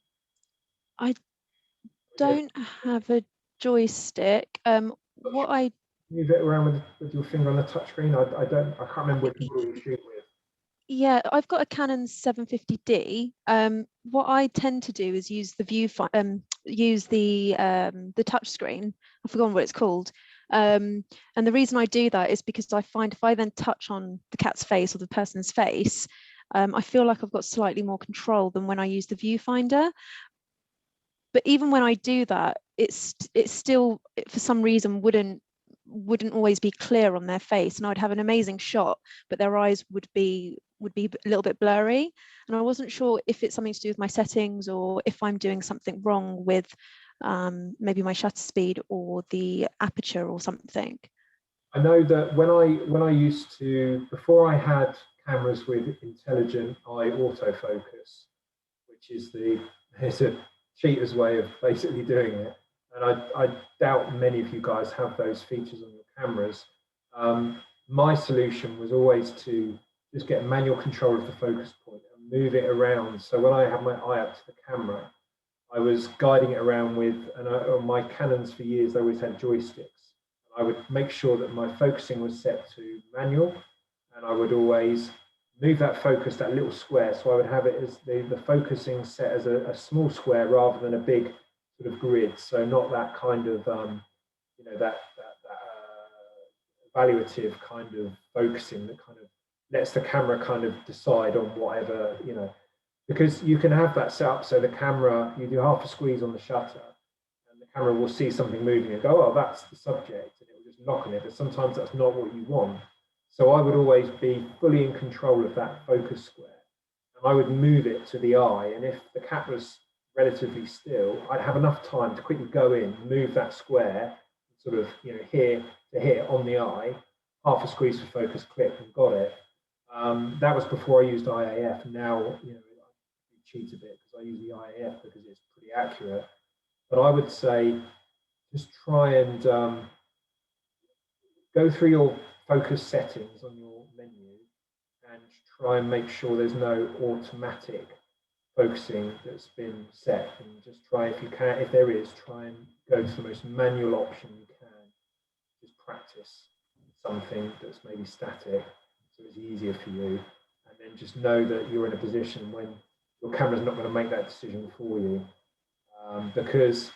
I don't have a joystick. What I Move it around with your finger on the touchscreen. I can't remember which model you shoot with. Yeah, I've got a Canon 750D. What I tend to do is use the use the touch screen. I've forgotten what it's called. And the reason I do that is because I find if I then touch on the cat's face or the person's face, I feel like I've got slightly more control than when I use the viewfinder. But even when I do that, it's still, for some reason, wouldn't always be clear on their face, and I'd have an amazing shot, but their eyes would be a little bit blurry. And I wasn't sure if it's something to do with my settings or if I'm doing something wrong with maybe my shutter speed or the aperture or something. I know that when I used to, before I had cameras with intelligent eye autofocus, which is it's a cheater's way of basically doing it, and I doubt many of you guys have those features on your cameras. My solution was always to just get manual control of the focus point and move it around. So when I had my eye up to the camera, I was guiding it around with, and on my Canons for years, they always had joysticks. I would make sure that my focusing was set to manual, and I would always move that focus, that little square. So I would have it as the focusing set as a small square rather than a big sort of grid. So not that kind of, that evaluative kind of focusing that kind of lets the camera kind of decide on whatever, because you can have that set up so the camera, you do half a squeeze on the shutter and the camera will see something moving and go, oh, that's the subject, and it will just lock on it. But sometimes that's not what you want. So I would always be fully in control of that focus square, and I would move it to the eye. And if the cat was relatively still, I'd have enough time to quickly go in, move that square, sort of, here to here on the eye, half a squeeze for focus, click, and got it. That was before I used IAF. Now, I cheat a bit because I use the IAF because it's pretty accurate. But I would say just try and go through your focus settings on your menu and try and make sure there's no automatic focusing that's been set, and just try, if you can, if there is, try and go to the most manual option you can. Just practice something that's maybe static so it's easier for you, and then just know that you're in a position when your camera's not going to make that decision for you, because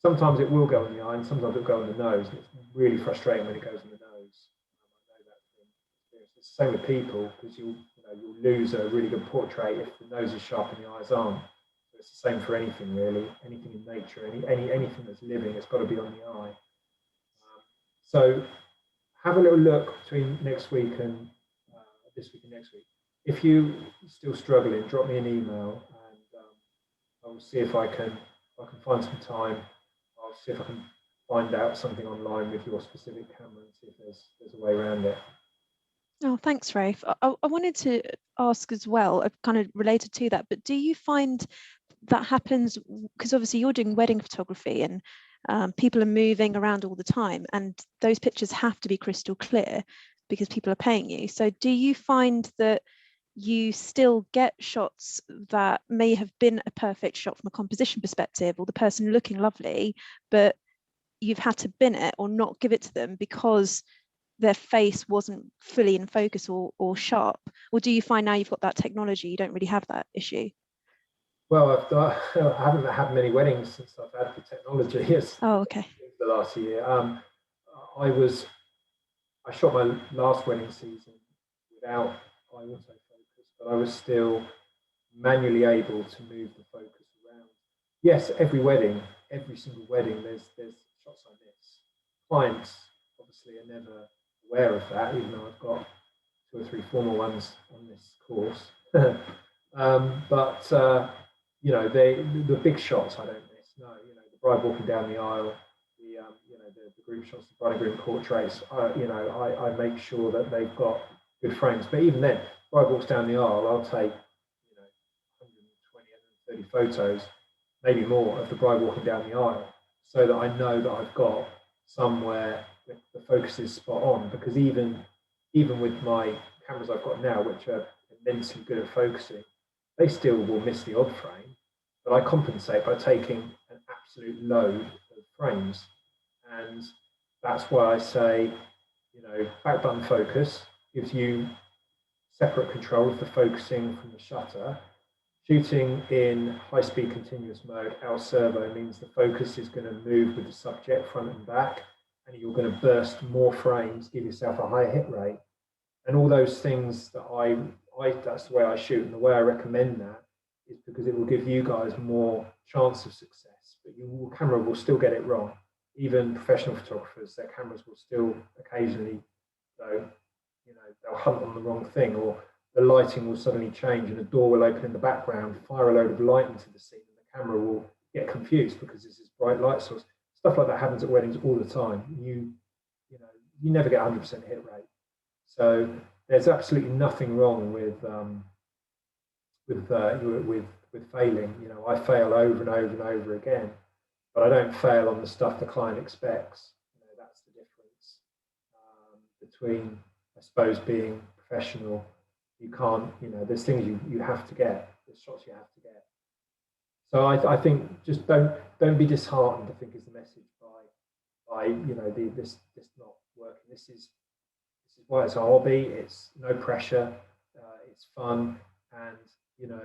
sometimes it will go in the eye and sometimes it'll go in the nose, and it's really frustrating when it goes in the nose. I know that from experience. It's the same with people, because you'll lose a really good portrait if the nose is sharp and the eyes aren't. So it's the same for anything really, anything in nature, anything that's living, it's got to be on the eye. So have a little look between next week and this week and next week. If you're still struggling, drop me an email, and I will see if I can find some time. I'll see if I can find out something online with your specific camera and see if there's a way around it. Oh, thanks, Rafe. I wanted to ask as well, kind of related to that, but do you find that happens, because obviously you're doing wedding photography and people are moving around all the time, and those pictures have to be crystal clear because people are paying you. So do you find that you still get shots that may have been a perfect shot from a composition perspective, or the person looking lovely, but you've had to bin it or not give it to them because their face wasn't fully in focus or sharp? Or do you find now you've got that technology, you don't really have that issue? Well, I haven't had many weddings since I've had the technology. Yes. Oh, okay. The last year, I was I shot my last wedding season without autofocus, but I was still manually able to move the focus around. Yes, every single wedding, there's shots I miss. Clients obviously are never aware of that, even though I've got 2 or 3 formal ones on this course. But you know, the big shots I don't miss. No, you know, the bride walking down the aisle, you know, the group shots, the bride and groom portraits. You know, I make sure that they've got good frames. But even then, bride walks down the aisle, I'll take, you know, 120, 130 photos, maybe more, of the bride walking down the aisle, so that I know that I've got somewhere the focus is spot on. Because even with my cameras I've got now, which are immensely good at focusing, they still will miss the odd frame. But I compensate by taking an absolute load of frames. And that's why I say, you know, back button focus gives you separate control of the focusing from the shutter. Shooting in high-speed continuous mode, L servo, means the focus is going to move with the subject front and back, and you're going to burst more frames, give yourself a higher hit rate. And all those things that that's the way I shoot, and the way I recommend that is because it will give you guys more chance of success. But your camera will still get it wrong. Even professional photographers, their cameras will still occasionally go, you know, they'll hunt on the wrong thing, or the lighting will suddenly change and a door will open in the background, fire a load of light into the scene, and the camera will get confused because there's this bright light source. Stuff like that happens at weddings all the time. You know, you never get 100% hit rate. So there's absolutely nothing wrong with failing. You know, I fail over and over and over again, but I don't fail on the stuff the client expects. You know, that's the difference between, I suppose, being professional. You can't, you know, there's things you have to get, there's shots you have to get. So I think just don't be disheartened, I think, is the message by you know, this not working. This is why it's a hobby. It's no pressure. It's fun, and you know,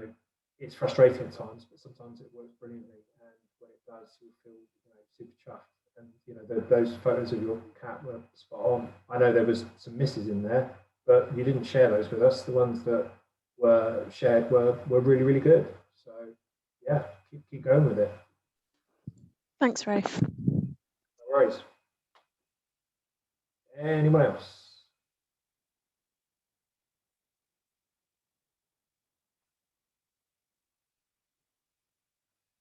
it's frustrating at times, but sometimes it works brilliantly. And when it does, you'll feel, you know, super chuffed. And you know, those photos of your cat were spot on. I know there was some misses in there, but you didn't share those with us. The ones that were shared were really, really good. So yeah, keep going with it. Thanks, Rafe. No worries. Anyone else?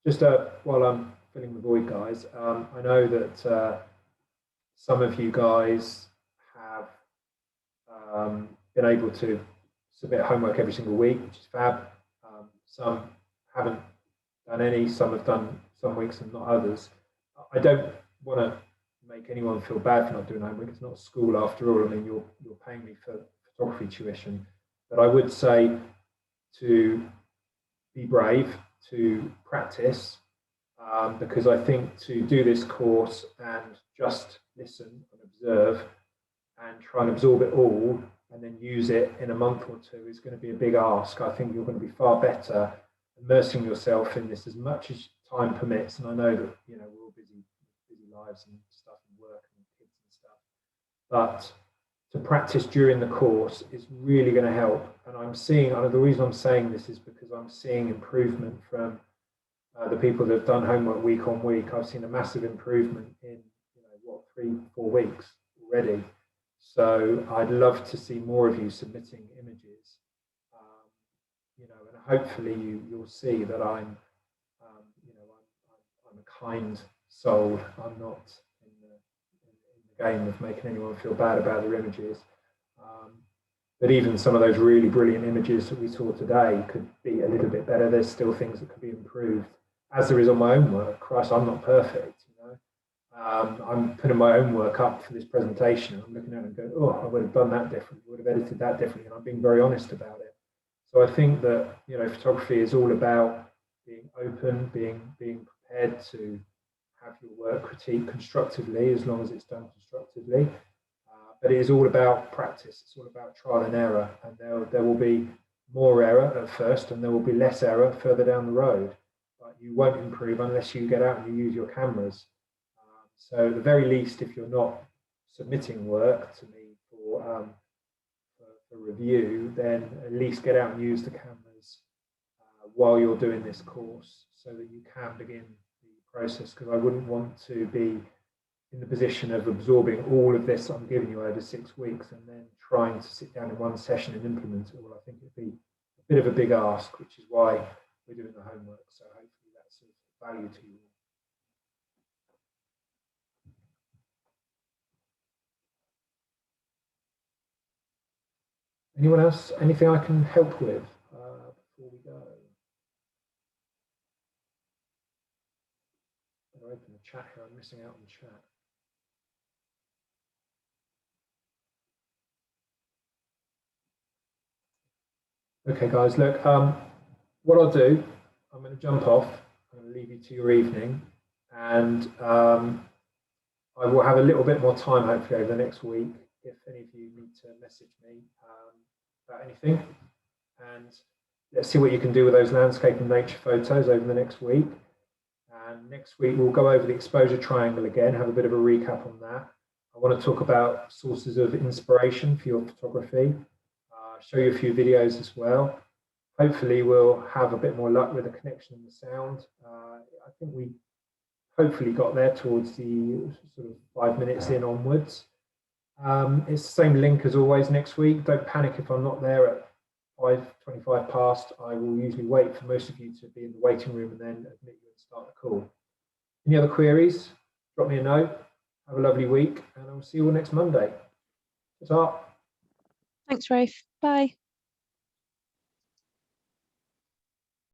Just while I'm filling the void, guys, I know that some of you guys have been able to submit homework every single week, which is fab. Some haven't done any, some have done some weeks and not others. I don't want to make anyone feel bad for not doing homework. It's not school after all. I mean, you're paying me for photography tuition. But I would say to be brave, to practice, because I think to do this course and just listen and observe and try and absorb it all and then use it in a month or two is going to be a big ask. I think you're going to be far better immersing yourself in this as much as time permits. And I know that, you know, we're all busy lives and stuff and work and kids and stuff, but to practice during the course is really going to help. And I'm seeing, the reason I'm saying this is because I'm seeing improvement from the people that have done homework week on week. I've seen a massive improvement in, you know, what, 3-4 weeks already. So I'd love to see more of you submitting images, you know, and hopefully you'll see that I'm, you know, I'm a kind soul. I'm not in the game of making anyone feel bad about their images. But even some of those really brilliant images that we saw today could be a little bit better. There's still things that could be improved, as there is on my own work. Christ, I'm not perfect, you know. I'm putting my own work up for this presentation. I'm looking at it and going, oh, I would have done that differently, would have edited that differently, and I'm being very honest about it. So I think that, you know, photography is all about being open, being prepared to have your work critiqued constructively, as long as it's done constructively. But it is all about practice. It's all about trial and error, and there will be more error at first, and there will be less error further down the road. But you won't improve unless you get out and you use your cameras. So at the very least, if you're not submitting work to me for review, then at least get out and use the cameras while you're doing this course so that you can begin the process, because I wouldn't want to be in the position of absorbing all of this I'm giving you over 6 weeks and then trying to sit down in one session and implement it all. I think it'd be a bit of a big ask, which is why we're doing the homework. So hopefully that's of value to you. Anyone else? Anything I can help with before we go? I'll open the chat here. I'm missing out on the chat. Okay, guys, look, what I'll do, I'm going to jump off. I'm going to leave you to your evening, and I will have a little bit more time, hopefully, over the next week, if any of you need to message me about anything. And let's see what you can do with those landscape and nature photos over the next week. And next week, we'll go over the exposure triangle again, have a bit of a recap on that. I want to talk about sources of inspiration for your photography. Show you a few videos as well. Hopefully we'll have a bit more luck with the connection and the sound. I think we hopefully got there towards the sort of 5 minutes in onwards. It's the same link as always next week. Don't panic if I'm not there at 5:25 past. I will usually wait for most of you to be in the waiting room and then admit you and start the call. Any other queries? Drop me a note. Have a lovely week, and I'll see you all next Monday. Ta-ta. Thanks, Rafe. Bye.